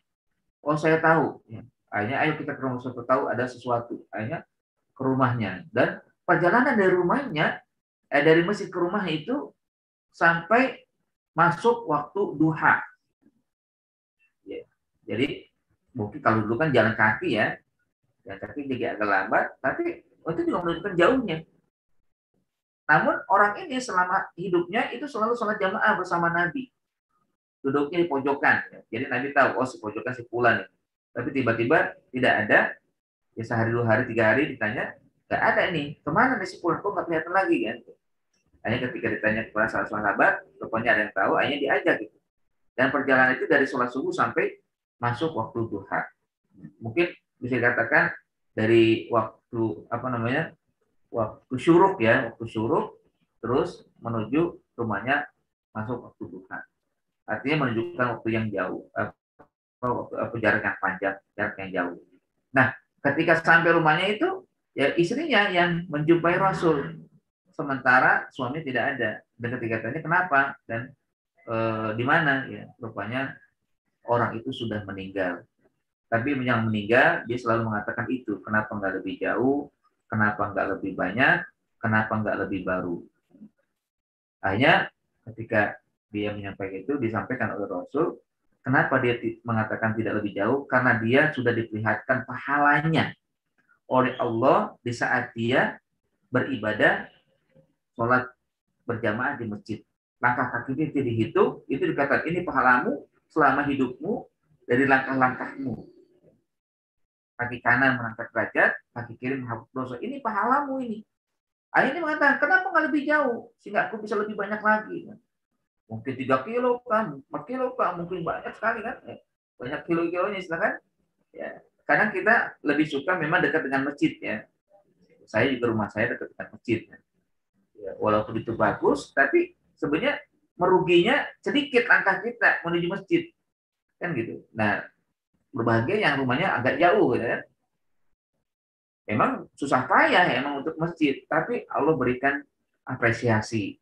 Oh saya tahu. Ya. Akhirnya ayo kita ke rumah, siapa tahu ada sesuatu. Akhirnya ke rumahnya, dan perjalanan dari rumahnya, dari masjid ke rumah itu sampai masuk waktu duha. Ya. Jadi mungkin kalau dulu kan jalan kaki, ya, jalan kaki jadi agak lambat, tapi itu juga menunjukkan jauhnya. Namun orang ini selama hidupnya itu selalu sholat jamaah bersama Nabi, duduknya di pojokan. Ya. Jadi Nabi tahu, oh si pojokan si Fulan. Tapi tiba-tiba tidak ada, ya sehari, 2 hari, 3 hari ditanya, nggak ada ini, kemana nih si Fulan, kok nggak kelihatan lagi, kan? Hanya ketika ditanya kepada salah sahabat, rupanya ada yang tahu, hanya diajak, gitu. Dan perjalanan itu dari sholat subuh sampai masuk waktu duha. Mungkin bisa dikatakan dari waktu apa namanya, waktu syuruk, ya, waktu syuruk terus menuju rumahnya masuk waktu duha. Artinya menunjukkan waktu yang jauh, waktu jarak yang panjang, jarak yang jauh. Nah, ketika sampai rumahnya itu, ya istrinya yang menjumpai Rasul, sementara suami tidak ada. Dan ketika tanya kenapa dan di mana, ya rupanya orang itu sudah meninggal. Tapi yang meninggal dia selalu mengatakan itu, kenapa nggak lebih jauh, kenapa nggak lebih banyak, kenapa nggak lebih baru. Akhirnya ketika dia menyampaikan itu, disampaikan oleh Rasul, kenapa dia mengatakan tidak lebih jauh, karena dia sudah diperlihatkan pahalanya oleh Allah di saat dia beribadah sholat berjamaah di masjid. Langkah kaki itu dihitung, itu dikatakan ini pahalamu selama hidupmu dari langkah-langkahmu. Kaki kanan mengangkat derajat, kaki kiri menghapus dosa. Ini pahalamu ini. Akhirnya mengatakan, kenapa nggak lebih jauh? Sehingga aku bisa lebih banyak lagi. Mungkin 3 kilo kan, 4 kilo kan, mungkin banyak sekali kan. Banyak kilo-kilonya silakan. Ya. Kadang kita lebih suka memang dekat dengan masjid, ya. Saya juga rumah saya dekat dengan masjid. Ya, walaupun itu bagus, tapi sebenarnya meruginya sedikit langkah kita menuju masjid. Kan gitu. Nah, berbahagia yang rumahnya agak jauh, gitu kan. Memang susah payah emang untuk masjid, tapi Allah berikan apresiasi.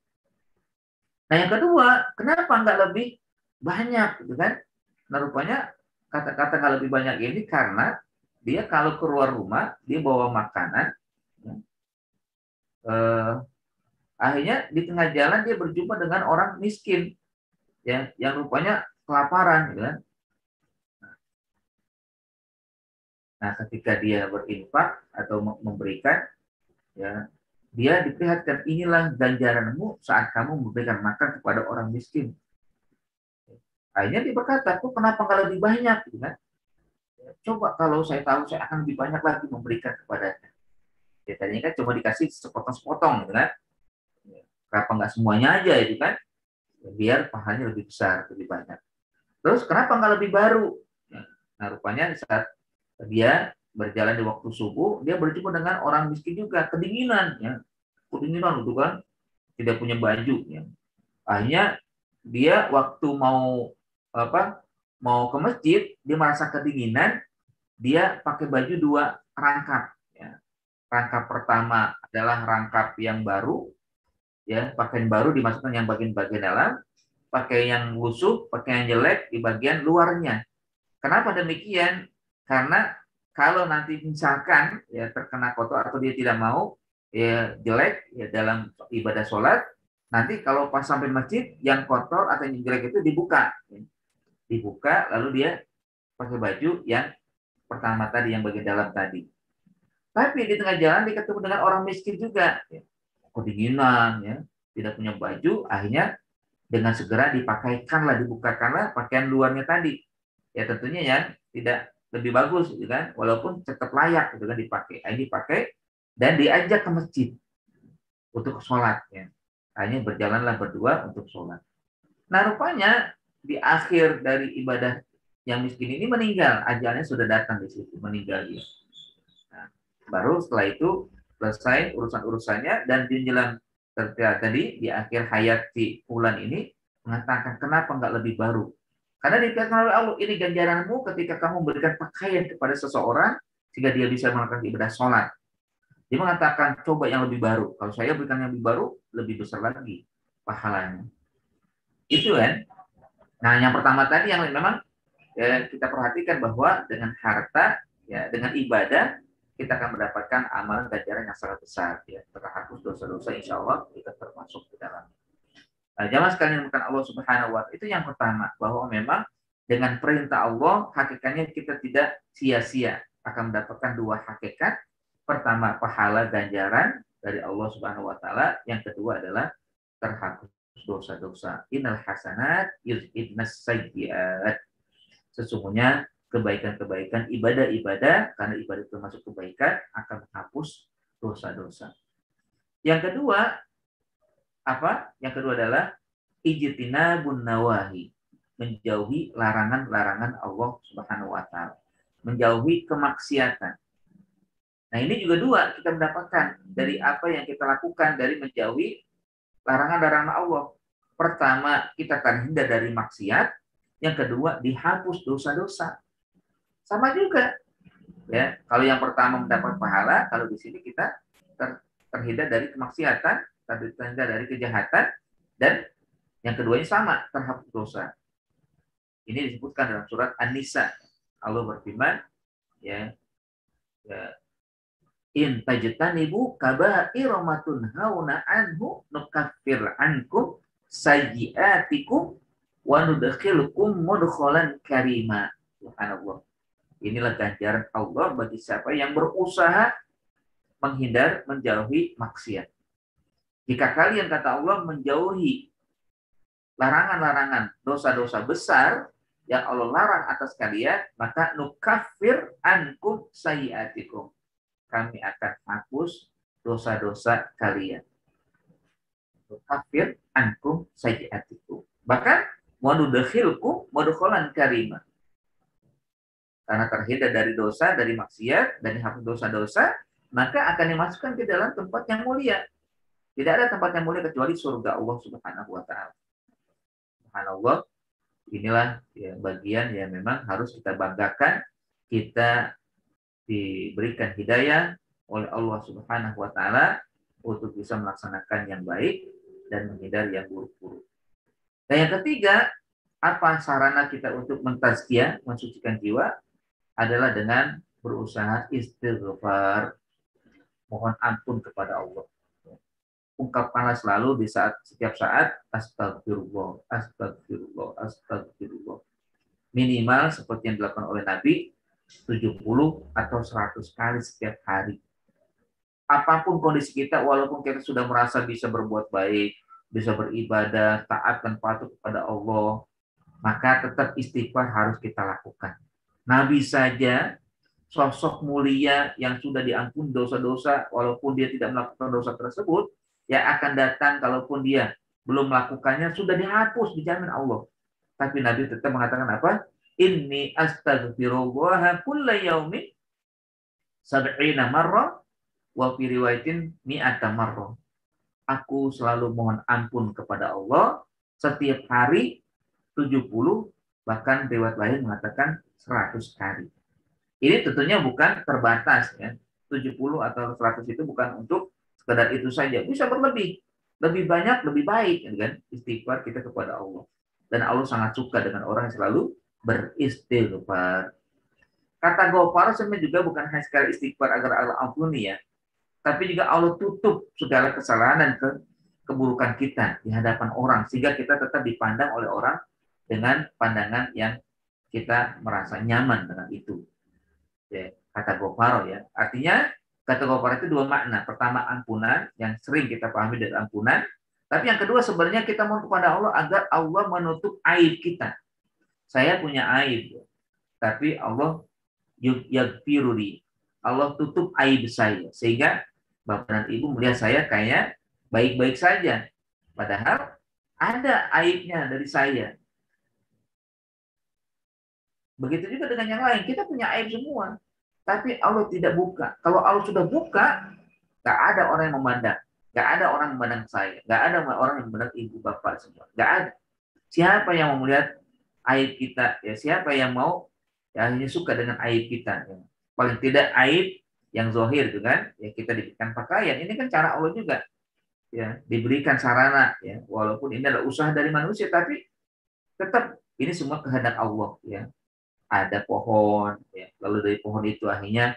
Nah yang kedua, kenapa nggak lebih banyak, gitu kan? Nah rupanya kata-kata nggak lebih banyak ini karena dia kalau keluar rumah, dia bawa makanan, ya, akhirnya di tengah jalan dia berjumpa dengan orang miskin. ya yang rupanya kelaparan, gitu kan. Nah, ketika dia berinfak atau memberikan, ya, dia diperlihatkan inilah ganjaranmu saat kamu memberikan makan kepada orang miskin. Akhirnya dia berkata, kok kenapa nggak lebih banyak, gitu kan? Coba kalau saya tahu saya akan lebih banyak lagi memberikan kepadanya. Ya, tadinya kan cuma dikasih sepotong-sepotong, gitu kan? Kenapa nggak semuanya aja, itu kan? Biar pahalanya lebih besar, lebih banyak. Terus kenapa nggak lebih baru? Nah, rupanya saat dia berjalan di waktu subuh, dia berjumpa dengan orang miskin juga, kedinginan, ya, kedinginan itu kan, tidak punya baju, ya. Akhirnya dia waktu mau apa, mau ke masjid, dia merasa kedinginan, dia pakai baju dua rangkap, ya. Rangkap pertama adalah rangkap yang baru, ya, pakaian baru dimasukkan yang bagian-bagian dalam, pakai yang lusuh, pakai yang jelek di bagian luarnya. Kenapa demikian? Karena kalau nanti misalkan ya terkena kotor atau dia tidak mau ya jelek ya dalam ibadah sholat, nanti kalau pas sampai masjid yang kotor atau yang jelek itu dibuka, ya. Dibuka lalu dia pakai baju yang pertama tadi yang bagian dalam tadi. Tapi di tengah jalan dia ketemu dengan orang miskin juga, ya. Kedinginan, ya, tidak punya baju, akhirnya dengan segera dipakaikanlah, dibukakanlah pakaian luarnya tadi. Ya tentunya yang tidak lebih bagus, gitu kan, walaupun tetap layak, gitu kan, dipakai. Ini dipakai dan diajak ke masjid untuk sholat. Ya. Hanya berjalanlah berdua untuk sholat. Nah rupanya di akhir dari ibadah yang miskin ini meninggal, ajalnya sudah datang di situ, meninggal dia. Nah, baru setelah itu selesai urusan-urusannya dan di jalan tadi di akhir hayat si Fulan ini mengatakan kenapa nggak lebih baru? Karena dikatakan oleh Allah ini ganjaranmu ketika kamu memberikan pakaian kepada seseorang sehingga dia bisa melakukan ibadah sholat. Dia mengatakan coba yang lebih baru. Kalau saya berikan yang lebih baru lebih besar lagi pahalanya. Itu kan. Nah yang pertama tadi yang memang ya, kita perhatikan bahwa dengan harta ya dengan ibadah kita akan mendapatkan amalan ganjaran yang sangat besar ya terhapus dosa-dosa insya Allah kita termasuk di dalam. Nah, jamaah sekalian bukan Allah Subhanahu wa taala itu yang pertama bahwa memang dengan perintah Allah hakikatnya kita tidak sia-sia akan mendapatkan dua hakikat. Pertama pahala ganjaran dari Allah Subhanahu wa taala, yang kedua adalah terhapus dosa-dosa. Innal hasanat yuzhibnas sayyiat. Sesungguhnya kebaikan-kebaikan ibadah-ibadah karena ibadah termasuk kebaikan akan menghapus dosa-dosa. Yang kedua apa? Yang kedua adalah ijtinabun nawahi, menjauhi larangan-larangan Allah Subhanahu wa taala, menjauhi kemaksiatan. Nah, ini juga dua kita mendapatkan dari apa yang kita lakukan dari menjauhi larangan-larangan Allah. Pertama, kita terhindar dari maksiat, yang kedua dihapus dosa-dosa. Sama juga, ya. Kalau yang pertama mendapat pahala, kalau di sini kita terhindar dari kemaksiatan, terhindar dari kejahatan, dan yang keduanya sama, terhapus dosa. Ini disebutkan dalam surat An-Nisa. Allah berfirman, ya, ya in tajtanibu kaba'ira ma tunhauna anhu nukaffir ankum sayyi'atikum wa nudkhilukum mudkhalan karima. Subhanallah. Inilah ganjaran Allah bagi siapa yang berusaha menghindar, menjauhi maksiat. Jika kalian, kata Allah, menjauhi larangan-larangan dosa-dosa besar yang Allah larang atas kalian, maka nukaffir ankum sayyi'atikum. Kami akan hapus dosa-dosa kalian. Nukaffir ankum sayyi'atikum. Bahkan wa nudkhilkum mudkhalan karima. Karena terhindar dari dosa, dari maksiat, dan dihapus dosa-dosa, maka akan dimasukkan ke dalam tempat yang mulia. Tidak ada tempat yang mulia kecuali surga Allah Subhanahu wa taala. Subhanallah, inilah ya, bagian yang memang harus kita banggakan. Kita diberikan hidayah oleh Allah Subhanahu wa taala untuk bisa melaksanakan yang baik dan menghindari yang buruk-buruk. Dan yang ketiga, apa sarana kita untuk mentazkiyah, mensucikan jiwa adalah dengan berusaha istighfar, mohon ampun kepada Allah. ungkapkanlah selalu di saat setiap saat astagfirullah, astagfirullah, astagfirullah. Minimal seperti yang dilakukan oleh Nabi 70 atau 100 kali setiap hari. Apapun kondisi kita, walaupun kita sudah merasa bisa berbuat baik, bisa beribadah, taat dan patuh kepada Allah, maka tetap istighfar harus kita lakukan. Nabi saja sosok mulia yang sudah diampuni dosa-dosa, walaupun dia tidak melakukan dosa tersebut, yang akan datang kalaupun dia belum melakukannya sudah dihapus, dijamin Allah. Tapi Nabi tetap mengatakan apa? Inni astaghfirullah kulla yaumin sab'ina marrah wa fi riwayatin mi'ata marrah. Aku selalu mohon ampun kepada Allah setiap hari 70, bahkan riwayat lain mengatakan 100 kali. Ini tentunya bukan terbatas ya. 70 atau 100 itu bukan untuk sekedar itu saja. Bisa berlebih. Lebih banyak, lebih baik kan istighfar kita kepada Allah. Dan Allah sangat suka dengan orang yang selalu beristighfar. Kata ghafar sebenarnya juga bukan hanya sekali istighfar agar Allah ampuni ya. Tapi juga Allah tutup segala kesalahan dan keburukan kita di hadapan orang. Sehingga kita tetap dipandang oleh orang dengan pandangan yang kita merasa nyaman dengan itu. Ya, kata ghafar ya. Artinya kata ghafar itu dua makna. Pertama ampunan yang sering kita pahami dari ampunan. Tapi yang kedua sebenarnya kita mohon kepada Allah agar Allah menutup aib kita. Saya punya aib, tapi Allah yaghfiruli. Allah tutup aib saya sehingga Bapak dan Ibu melihat saya kayak baik-baik saja. Padahal ada aibnya dari saya. Begitu juga dengan yang lain. Kita punya aib semua. Tapi Allah tidak buka. Kalau Allah sudah buka, gak ada orang yang memandang. Gak ada orang yang memandang saya. Gak ada orang yang memandang ibu bapak semua. Gak ada. Siapa yang mau melihat aib kita? Ya, siapa yang mau yang suka dengan aib kita? Ya. Paling tidak aib yang zohir itu kan. Ya, kita diberikan pakaian. Ini kan cara Allah juga. Ya, diberikan sarana. Ya, walaupun ini adalah usaha dari manusia, tapi tetap ini semua kehendak Allah. Ya. Ada pohon, ya. Lalu dari pohon itu akhirnya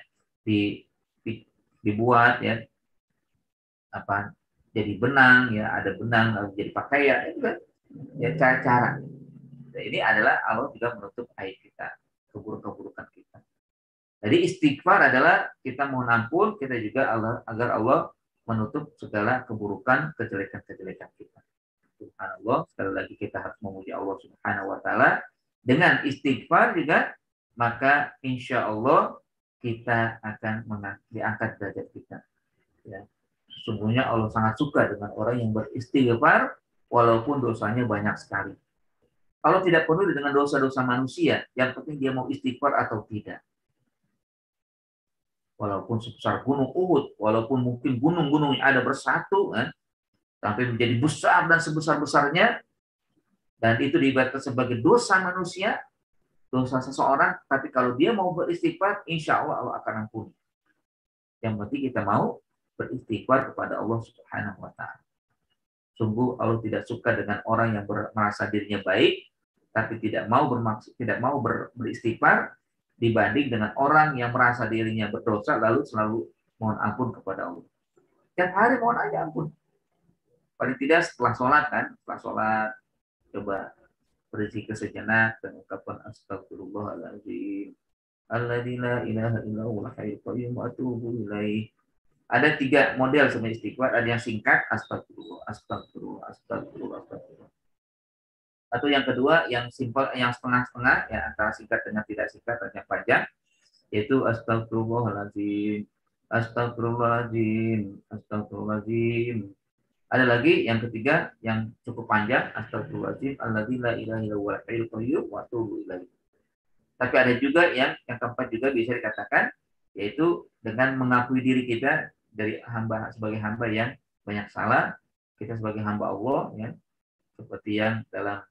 dibuat ya apa jadi benang ya, ada benang lalu jadi pakaian itu kan ya cara-cara. Nah, ini adalah Allah juga menutup aib kita, keburukan kita. Jadi istighfar adalah kita mohon ampun, kita juga agar Allah menutup segala keburukan, kejelekan-kejelekan kita. Subhanallah, sekali lagi kita harus memuji Allah Subhanahu wa taala. Dengan istighfar juga maka insya Allah kita akan diangkat derajat kita. Ya. Sesungguhnya Allah sangat suka dengan orang yang beristighfar walaupun dosanya banyak sekali. Allah tidak peduli dengan dosa-dosa manusia, yang penting dia mau istighfar atau tidak. Walaupun sebesar gunung Uhud, walaupun mungkin gunung-gunung yang ada bersatu, sampai menjadi besar dan sebesar-besarnya, dan itu diibaratkan sebagai dosa manusia, dosa seseorang, tapi kalau dia mau beristighfar, insya Allah Allah akan ampuni. Yang penting kita mau beristighfar kepada Allah Subhanahu wa taala. Sungguh Allah tidak suka dengan orang yang merasa dirinya baik, tapi tidak mau beristighfar, dibanding dengan orang yang merasa dirinya berdosa lalu selalu mohon ampun kepada Allah. Tiap hari mohon aja ampun. Paling tidak setelah sholat kan, setelah sholat coba berzikir sejenak dan ucapan astagfirullahaladzim. Alladzi la ilaha illa huwal hayyul qayyum wa atubu ilaih. Ada 3 model sebenarnya istighfar, ada yang singkat astagfirullah, astagfirullah, astagfirullah, astagfirullah. Atau yang kedua yang simpel, yang setengah-setengah ya antara singkat dengan tidak singkat dan yang panjang yaitu astagfirullahaladzim, astagfirullahaladzim, astagfirullahaladzim. Ada lagi yang ketiga yang cukup panjang, astagfirullahaladzim, alladzi la ilaha illa huwal hayyul qayyum wa atubu ilaih. Tapi ada juga yang keempat juga bisa dikatakan yaitu dengan mengakui diri kita dari hamba sebagai hamba yang banyak salah, kita sebagai hamba Allah ya, seperti yang dalam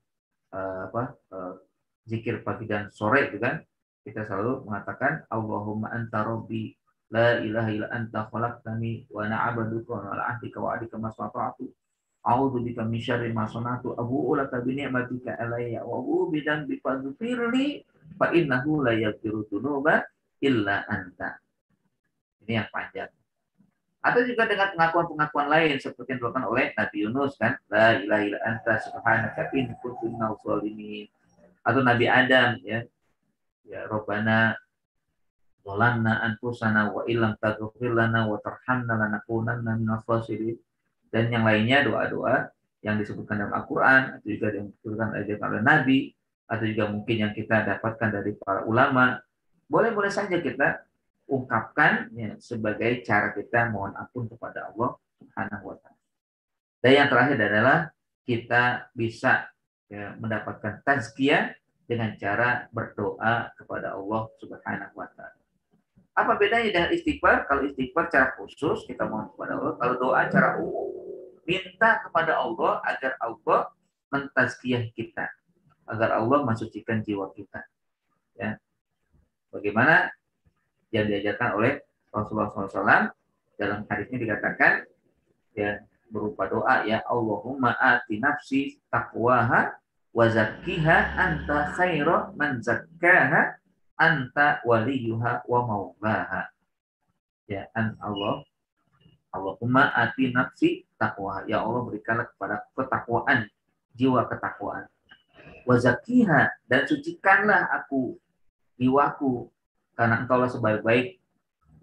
zikir pagi dan sore itu kan kita selalu mengatakan Allahumma anta rabbi la ilaha illa anta khalaqtani wa ana 'abduka wa ala ahdika wa adika masata'tu a'udzu bika min syarri ma sana'tu abu'u laka bi ni'matika alayya wa abu'u bi dhanbi faghfirli fa innahu la yaghfiru dzunuba illa anta. Ini yang panjang. Atau juga dengan pengakuan-pengakuan lain seperti yang dilakukan oleh Nabi Yunus kan, la ilaha illa anta subhanaka inni kuntu minadz dzalimin. Atau Nabi Adam ya, ya Robbana zalamna anfusana wa illam taghfir lana wa tarhamna lanakunanna minal khasirin. Dan yang lainnya doa-doa yang disebutkan dalam Al-Qur'an atau juga yang disebutkan oleh Nabi atau juga mungkin yang kita dapatkan dari para ulama. Boleh-boleh saja kita ungkapkan ya, sebagai cara kita mohon ampun kepada Allah Subhanahu wa taala. Dan yang terakhir adalah kita bisa ya, mendapatkan tazkiyah dengan cara berdoa kepada Allah Subhanahu wa taala. Apa bedanya dengan istighfar? Kalau istighfar secara khusus kita mohon kepada Allah, kalau doa secara umum minta kepada Allah agar Allah mentazkiyah kita, agar Allah mensucikan jiwa kita. Ya. Bagaimana yang diajarkan oleh Rasulullah SAW dalam hadis ini dikatakan ya berupa doa ya Allahumma ati nafsi taqwaha wa zakkiha anta khairu man zakkaha anta waliyuha wa maulaha. Ya Allahumma ati nafsi taqwaha. Ya Allah berikanlah kepada ketakwaan, jiwa ketakwaan. Wa zakkiha, dan sucikanlah aku, jiwaku, karena engkaulah sebaik-baik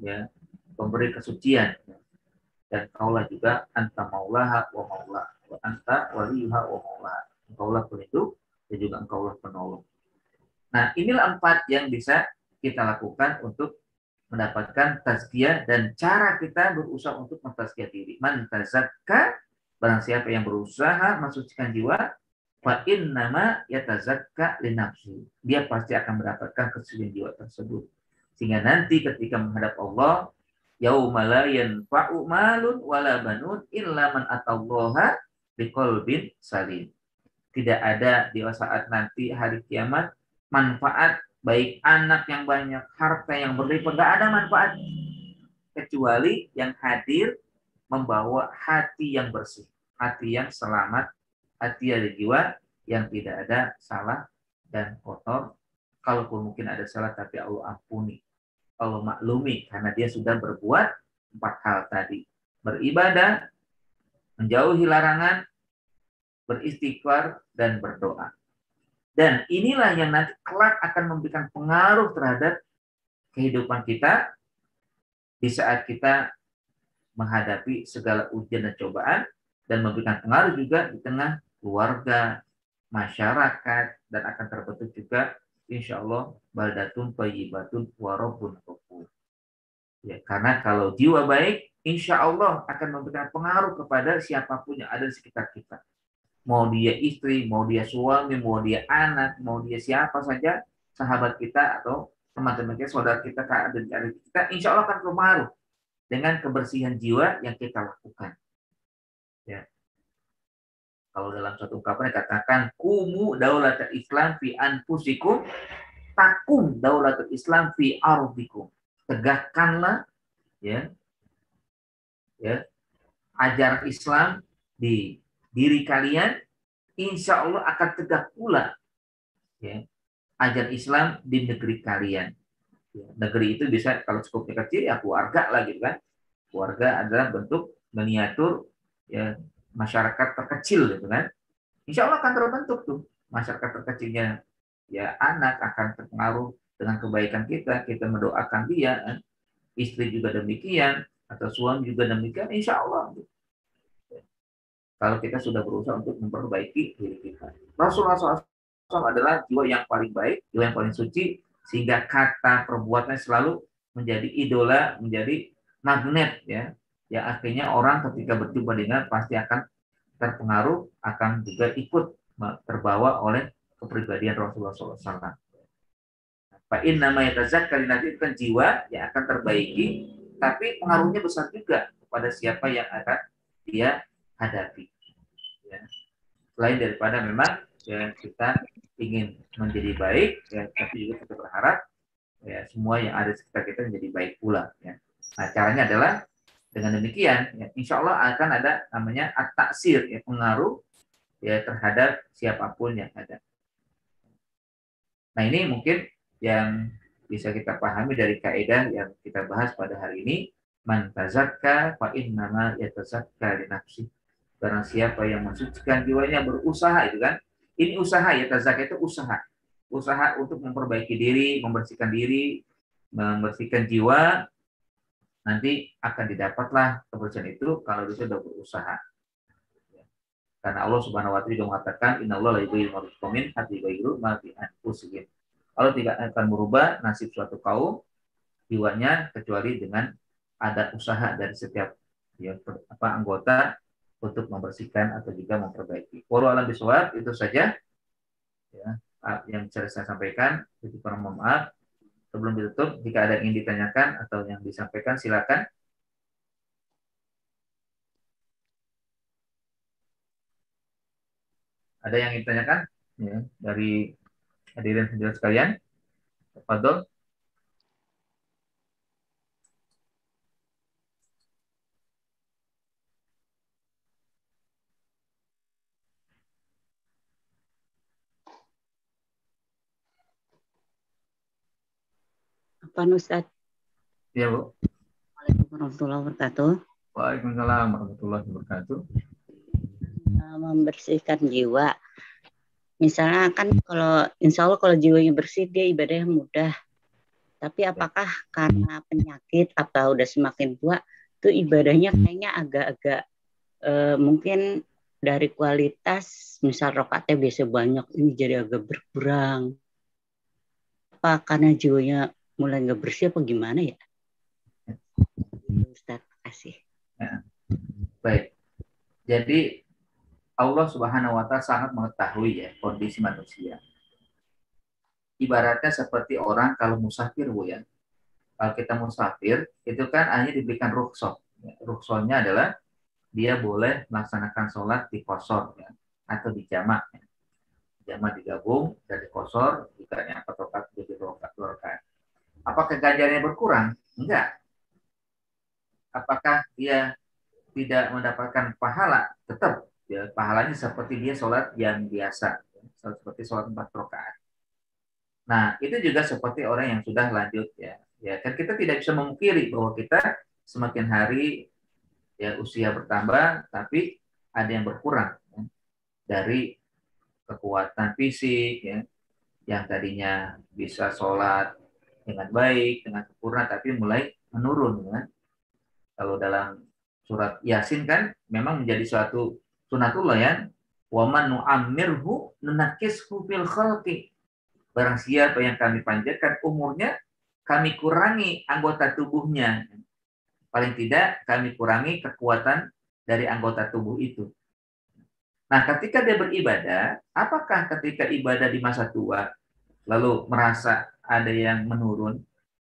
ya pemberi kesucian. Dan engkaulah juga anta maulaha wa maula wa anta waliyuha wa maula. Engkaulah pelindung dan juga engkaulah penolong. Nah, inilah 4 yang bisa kita lakukan untuk mendapatkan tazkiyah dan cara kita berusaha untuk mentazkiyah diri. Man tazakka, barang siapa yang berusaha mensucikan jiwa, fa innama yatazakka li nafsi. Dia pasti akan mendapatkan kesucian jiwa tersebut. Sehingga nanti ketika menghadap Allah, yauma la yanfa'u malun wala banun illa man atallaha biqalbin salim. Tidak ada di saat nanti hari kiamat manfaat baik anak yang banyak, harta yang berlimpah, tidak ada manfaat kecuali yang hadir membawa hati yang bersih, hati yang selamat, hati dari jiwa yang tidak ada salah dan kotor. Kalaupun mungkin ada salah tapi Allah ampuni, Allah maklumi karena dia sudah berbuat 4 hal tadi. Beribadah, menjauhi larangan, beristighfar, dan berdoa. Dan inilah yang nanti kelak akan memberikan pengaruh terhadap kehidupan kita di saat kita menghadapi segala ujian dan cobaan, dan memberikan pengaruh juga di tengah keluarga, masyarakat, dan akan terbentuk juga insya Allah baldatun thayyibatun wa rabbun ghafur. Ya, karena kalau jiwa baik, insya Allah akan memberikan pengaruh kepada siapapun yang ada di sekitar kita. Mau dia istri, mau dia suami, mau dia anak, mau dia siapa saja, sahabat kita atau teman-teman kita, saudara kita, adik-adik kita, insya Allah akan berpengaruh dengan kebersihan jiwa yang kita lakukan. Ya. Kalau dalam satu ungkapan dikatakan, kumu daulatul Islam fi anfusikum, takum daulatul Islam fi ardikum. Tegakkanlah ya ajaran Islam di diri kalian, insya Allah akan tegak pula ya ajaran Islam di negeri kalian. Ya, negeri itu bisa kalau cukupnya kecil ya keluarga lah gitu kan. Keluarga adalah bentuk miniatur ya masyarakat terkecil gitu kan. Insya Allah akan terbentuk tuh masyarakat terkecilnya ya anak akan terpengaruh dengan kebaikan kita mendoakan dia, istri juga demikian atau suami juga demikian, insya Allah. Kalau kita sudah berusaha untuk memperbaiki diri kita. Rasulullah SAW adalah jiwa yang paling baik, jiwa yang paling suci, sehingga kata perbuatannya selalu menjadi idola, menjadi magnet ya. Ya akhirnya orang ketika berjumpa dengan pasti akan terpengaruh, akan juga ikut terbawa oleh kepribadian Rasulullah SAW. Fa inna ma yatazakkar, nanti kan jiwa yang akan terbaiki, tapi pengaruhnya besar juga kepada siapa yang akan dia hadapi. Ya. Selain daripada memang ya, kita ingin menjadi baik, ya, tapi juga kita berharap ya, semua yang ada di sekitar kita menjadi baik pula. Ya. Nah, caranya adalah dengan demikian, ya, insya Allah akan ada namanya at-taksir, ya, pengaruh ya terhadap siapapun yang ada. Nah ini mungkin yang bisa kita pahami dari kaidah yang kita bahas pada hari ini. Man tazakka fa innama yatazakka li nafsi. Barang siapa yang mensucikan jiwanya berusaha itu kan. Ini usaha ya, tazakka itu usaha. Usaha untuk memperbaiki diri, membersihkan jiwa, nanti akan didapatlah kebersihan itu kalau dia sudah berusaha. Karena Allah Subhanahu wa taala juga mengatakan innallaha la yughayyiru ma biqaumin hatta yughayyiru ma bi anfusihim. Allah tidak akan merubah nasib suatu kaum jiwanya kecuali dengan ada usaha dari setiap ya, anggota untuk membersihkan atau juga memperbaiki. Wallahu a'lam bishawab, itu saja ya, yang bisa saya sampaikan. Jadi mohon maaf. Sebelum ditutup, jika ada yang ingin ditanyakan atau yang disampaikan, silakan. Ada yang ingin ditanyakan ya, dari hadirin hadirin sekalian? Fadol. Apa Ustaz? Ya, Bu. Waalaikumsalam warahmatullahi wabarakatuh. Waalaikumsalam warahmatullahi wabarakatuh. Membersihkan jiwa. Misalnya kan kalau insya Allah kalau jiwanya bersih dia ibadahnya mudah. Tapi apakah karena penyakit atau udah semakin tua itu ibadahnya kayaknya agak-agak mungkin dari kualitas misal rakaatnya biasa banyak ini jadi agak berkurang. Apa karena jiwanya mulai nggak bersih apa gimana ya? Ustaz, kasih. Ya. Baik. Jadi Allah Subhanahu wa taala sangat mengetahui ya kondisi manusia. Ibaratnya seperti orang kalau musafir, Bu ya. Kalau kita musafir, itu kan hanya diberikan rukhsah. Rukhsahnya adalah dia boleh melaksanakan sholat di qashar ya, atau di jamak. Ya. Jamak digabung dari qashar, jika yang 4 rakaat jadi 2 rakaat. Apakah ganjarannya berkurang? Enggak. Apakah dia tidak mendapatkan pahala? Tetap ya, pahalanya seperti dia sholat yang biasa, ya. Seperti sholat 4 rakaat. Nah, itu juga seperti orang yang sudah lanjut ya. Ya, kan kita tidak bisa memungkiri bahwa kita semakin hari ya usia bertambah, tapi ada yang berkurang ya, dari kekuatan fisik ya, yang tadinya bisa sholat dengan baik, dengan sempurna, tapi mulai menurun ya. Kalau dalam surat Yasin kan memang menjadi suatu sunatullah ya. Wa man nu'ammirhu nunakishu fil khalqi. Barang siapa yang kami panjatkan umurnya, kami kurangi anggota tubuhnya. Paling tidak kami kurangi kekuatan dari anggota tubuh itu. Nah, ketika dia beribadah, apakah ketika ibadah di masa tua, lalu merasa ada yang menurun,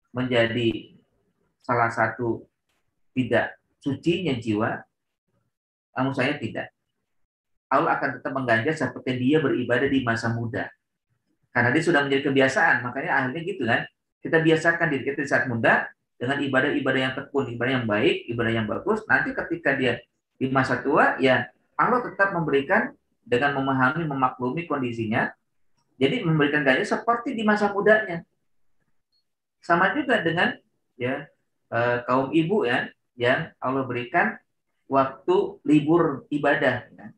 menjadi salah satu tidak sucinya jiwa? Namun saya tidak. Allah akan tetap mengganjar seperti dia beribadah di masa muda. Karena dia sudah menjadi kebiasaan, makanya akhirnya gitu kan. Kita biasakan diri kita di saat muda dengan ibadah-ibadah yang tekun, ibadah yang baik, ibadah yang bagus. Nanti ketika dia di masa tua, ya Allah tetap memberikan dengan memahami, memaklumi kondisinya. Jadi memberikan gaya seperti di masa mudanya. Sama juga dengan ya kaum ibu ya, yang Allah berikan waktu libur ibadah. Ya.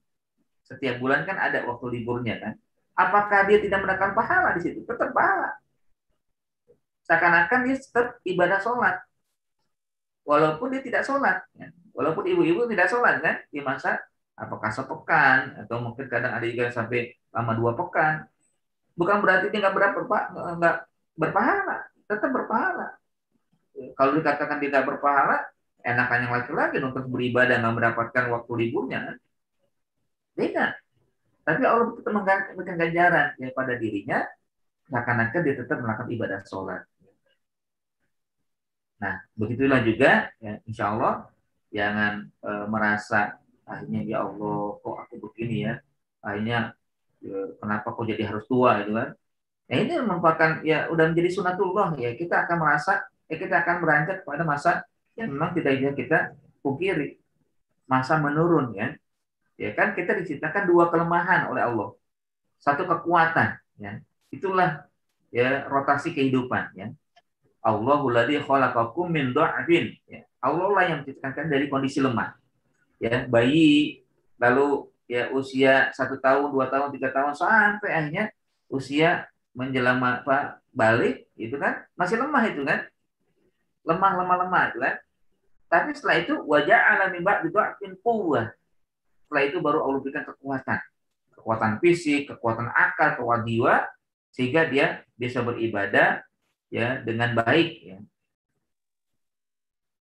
Setiap bulan kan ada waktu liburnya kan. Apakah dia tidak mendapatkan pahala di situ? Tetap pahala. Seakan-akan dia tetap ibadah sholat. Walaupun dia tidak sholat. Ya. Walaupun ibu-ibu tidak sholat kan. Di masa apakah sepekan. Atau mungkin kadang ada juga sampai lama 2 pekan. Bukan berarti dia nggak berpahala. Tetap berpahala. Kalau dikatakan dia nggak berpahala, enakan yang laki-laki untuk beribadah nggak mendapatkan waktu liburnya kan. Tidak. Tapi Allah tetap memberikan ganjaran ya pada dirinya, seakan-akan dia tetap melakukan ibadah sholat. Nah, begitulah juga, ya, insya Allah, jangan merasa, akhirnya ya Allah, kok aku begini ya, akhirnya kenapa kok jadi harus tua, gitu kan. Ya ini merupakan, ya udah menjadi sunatullah, ya kita akan merasa, ya kita akan beranjak pada masa yang memang tidak bisa kita pungkiri, masa menurun, ya. Ya kan kita diciptakan 2 kelemahan oleh Allah. Satu kekuatan, ya. Itulah ya rotasi kehidupan, ya. Allahul ladzi khalaqakum min dha'fin, ya. Allah lah yang menciptakan dari kondisi lemah. Ya, bayi lalu ya usia 1 tahun, 2 tahun, 3 tahun sampai akhirnya usia menjelang apa balik itu kan masih lemah itu kan, lemah itu kan. Tapi setelah itu wajah alami mbak juga quwwah. Setelah itu baru Allah berikan kekuatan, kekuatan fisik, kekuatan akal, kekuatan jiwa, sehingga dia bisa beribadah ya dengan baik ya.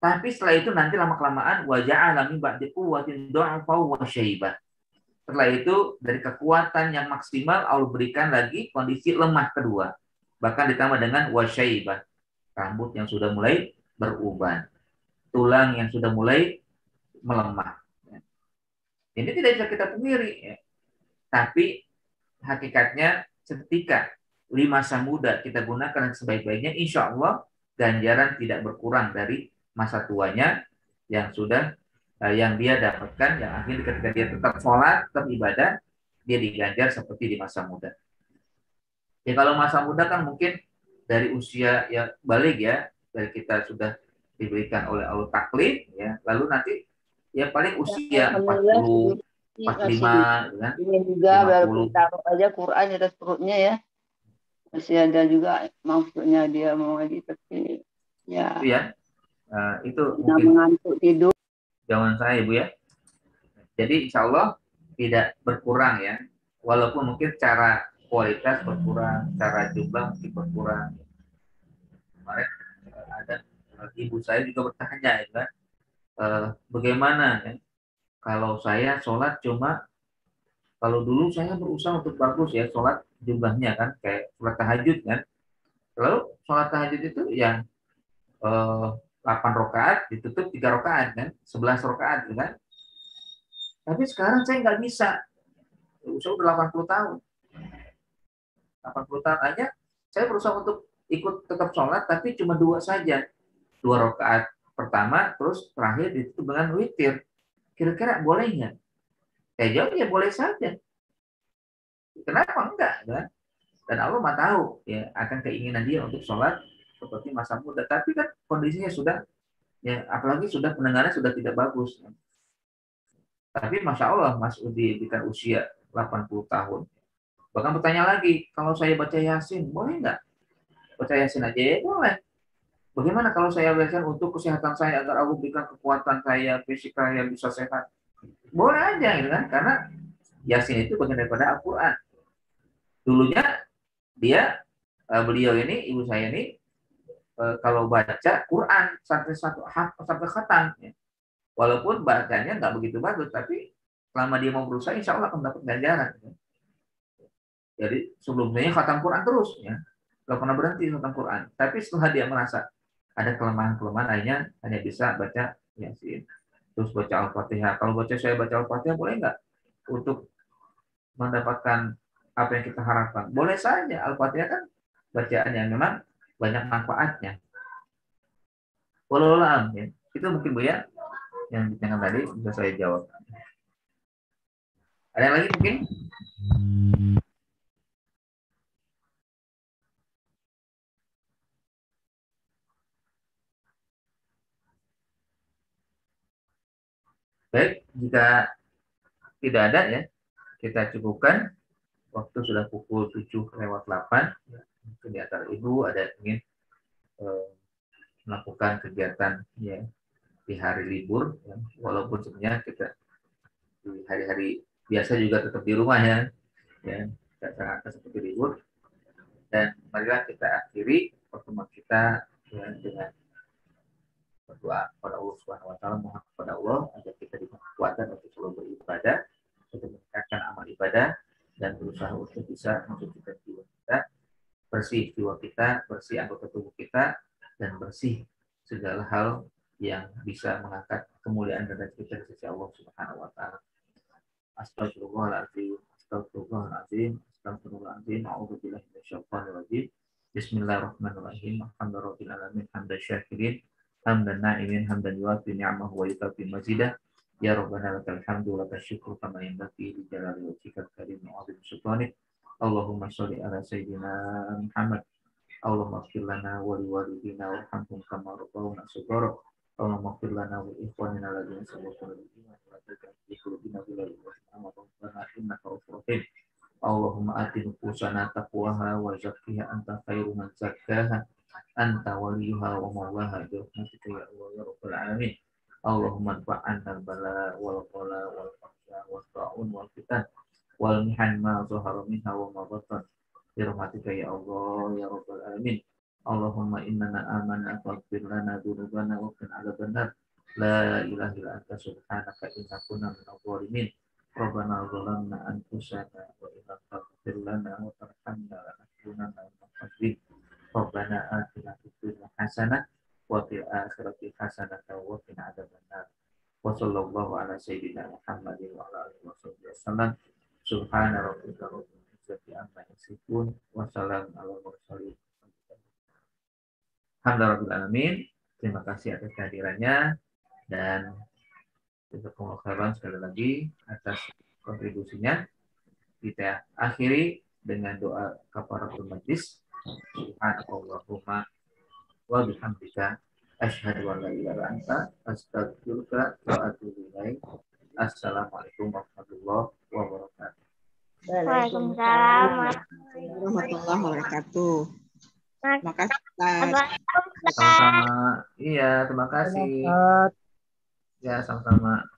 Tapi setelah itu nanti lama-kelamaan wajah alami ba'di quwwatin dha'fa wa syaibah. Setelah itu dari kekuatan yang maksimal Allah berikan lagi kondisi lemah kedua. Bahkan ditambah dengan wasyaibah. Rambut yang sudah mulai beruban. Tulang yang sudah mulai melemah. Ini tidak bisa kita pungkiri. Ya. Tapi hakikatnya ketika di masa muda kita gunakan sebaik-baiknya, insya Allah ganjaran tidak berkurang dari masa tuanya yang sudah yang dia dapatkan, yang akhirnya ketika dia tetap sholat, tetap ibadah, dia diganjar seperti di masa muda. Ya kalau masa muda kan mungkin dari usia yang balik ya, dari kita sudah diberikan oleh Allah taklif, ya, lalu nanti ya paling usia 40, 45, gitu kan, ini juga walaupun 50. taruh aja Quran di atas perutnya ya, masih ada juga maksudnya dia mau ngaji tapi ya Itu ya, itu nggak mungkin mengantuk tidur. jawaban saya Ibu ya. Jadi insya Allah tidak berkurang ya, walaupun mungkin cara kualitas berkurang, cara jumlah mungkin berkurang. Kemarin ada ibu saya juga bertanya, ya kan, bagaimana ya, kalau saya sholat cuma, kalau dulu saya berusaha untuk bagus ya sholat jumlahnya kan, kayak sholat tahajud kan, lalu sholat tahajud itu yang 8 rakaat ditutup 3 rakaat kan, 11 rakaat kan. Tapi sekarang saya nggak bisa, usia udah 80 tahun. 80 tahun aja saya berusaha untuk ikut tetap sholat tapi cuma 2 saja, 2 rakaat pertama terus terakhir ditutup dengan witir. Kira-kira boleh nggak? Saya jawab ya boleh saja. Kenapa enggak kan? Dan Allah mah tahu ya akan keinginan dia untuk sholat seperti masa muda. Tapi kan kondisinya sudah ya, apalagi sudah pendengarannya sudah tidak bagus. Tapi masya Allah Mas Udi diberikan usia 80 tahun. Bahkan bertanya lagi, kalau saya baca Yasin boleh nggak? Baca Yasin aja ya boleh. Bagaimana kalau saya belajar untuk kesehatan saya agar Allah berikan kekuatan saya, fisik saya bisa sehat? Boleh aja gitu kan, karena Yasin itu bagian daripada Al-Quran. Dulunya dia beliau ini, ibu saya ini kalau baca Quran sampai sampai khatam, ya. Walaupun bacanya nggak begitu bagus, tapi selama dia mau berusaha, insya Allah akan dapat ganjaran. Ya. Jadi sebelumnya khatam Quran terus, ya, nggak pernah berhenti khatam Quran. Tapi setelah dia merasa ada kelemahan-kelemahan, akhirnya hanya bisa baca Yasin. Terus baca Al-Fatihah. Kalau saya baca Al-Fatihah boleh nggak untuk mendapatkan apa yang kita harapkan? Boleh saja. Al-Fatihah kan bacaan yang memang banyak manfaatnya. Walau ya. Itu mungkin Bu ya yang ditanyakan tadi bisa saya jawab. Ada yang lagi mungkin? Baik, jika tidak ada ya, kita cukupkan. Waktu sudah pukul 7:08. Mungkin di antara ibu ada yang ingin melakukan kegiatan ya di hari libur, ya. Walaupun sebenarnya kita di hari-hari biasa juga tetap di rumah ya, tidak seperti libur. Dan marilah kita akhiri pertemuan kita ya, dengan berdoa kepada Allah Subhanahu Wa Taala, mohon kepada Allah agar kita diberi kekuatan untuk selalu beribadah, untuk meningkatkan amal ibadah dan berusaha untuk bisa mensucikan jiwa kita, bersih jiwa kita, bersih anggota tubuh kita, dan bersih segala hal yang bisa mengangkat kemuliaan derajat kita di sisi Allah Subhanahu Wa Taala. Astagfirullahaladzim, astagfirullahaladzim, astagfirullahaladzim, a'udzubillahi minasyaitonir rajim. Bismillahirrahmanirrahim. Alhamdulillahirabbil alamin, hamdan syakirin, hamdan na'imin, hamdan yuwafi ni'amahu wa yukafi mazidah. Ya Rabbana lakal hamdu lakal syukru kama yanbaghi li jalali wajhikal karim wa 'azimi sultanik. Allahumma sholli ala sayyidina Muhammad. Allahumma ighfir lana wa liwalidina warhamhum kama rabbawna shaghira. Allahumma ighfir lana wa li ikhwanina alladziina sabaquna bil iman wa la taj'al fi qulubina ghillan lil ladzina amanu rabbana innaka ra'ufur rahim. Allahumma ati nufusana taqwaha wa zakkiha anta khairu man zakkaha anta waliyuha wa mawlaha bi rahmatika ya Allah ya rabbal alamin. Allahumma adfa'anna al-bala wal qala wal fahsya wal ta'un wal fitan wal mihan ma zahara minha wa ma batan bi rahmatika ya Allah ya rabbal alamin. Allahumma innana amanna faghfir lana dzunubana wa qina adzabannar. La ilaha illa anta subhanaka inna kunna minadh dhalimin. Rabbana zalamna anfusana wa illam taghfir lana wa tarhamna lanakunanna minal khasirin. Rabbana atina fid dunya hasanah wa fil akhirati hasanah wa qina adzabannar. Wa sallallahu ala sayyidina Muhammadin wa ala alihi wasallam. Subhana rabbika rabbil izzati amma yasifun wa salamun alal mursalin. Alhamdulillah alamin. Terima kasih atas kehadirannya dan jazakumullah khairan sekali lagi atas kontribusinya. Kita akhiri dengan doa kafaratul majlis. Subhanallahumma wa bihamdika asyhadu an la ilaha illa anta astaghfiruka wa atubu ilaik. Assalamualaikum warahmatullahi wabarakatuh. Waalaikumsalam warahmatullahi wabarakatuh. Terima kasih, Ustaz. Sama-sama. Iya, terima kasih. Ya, sama-sama.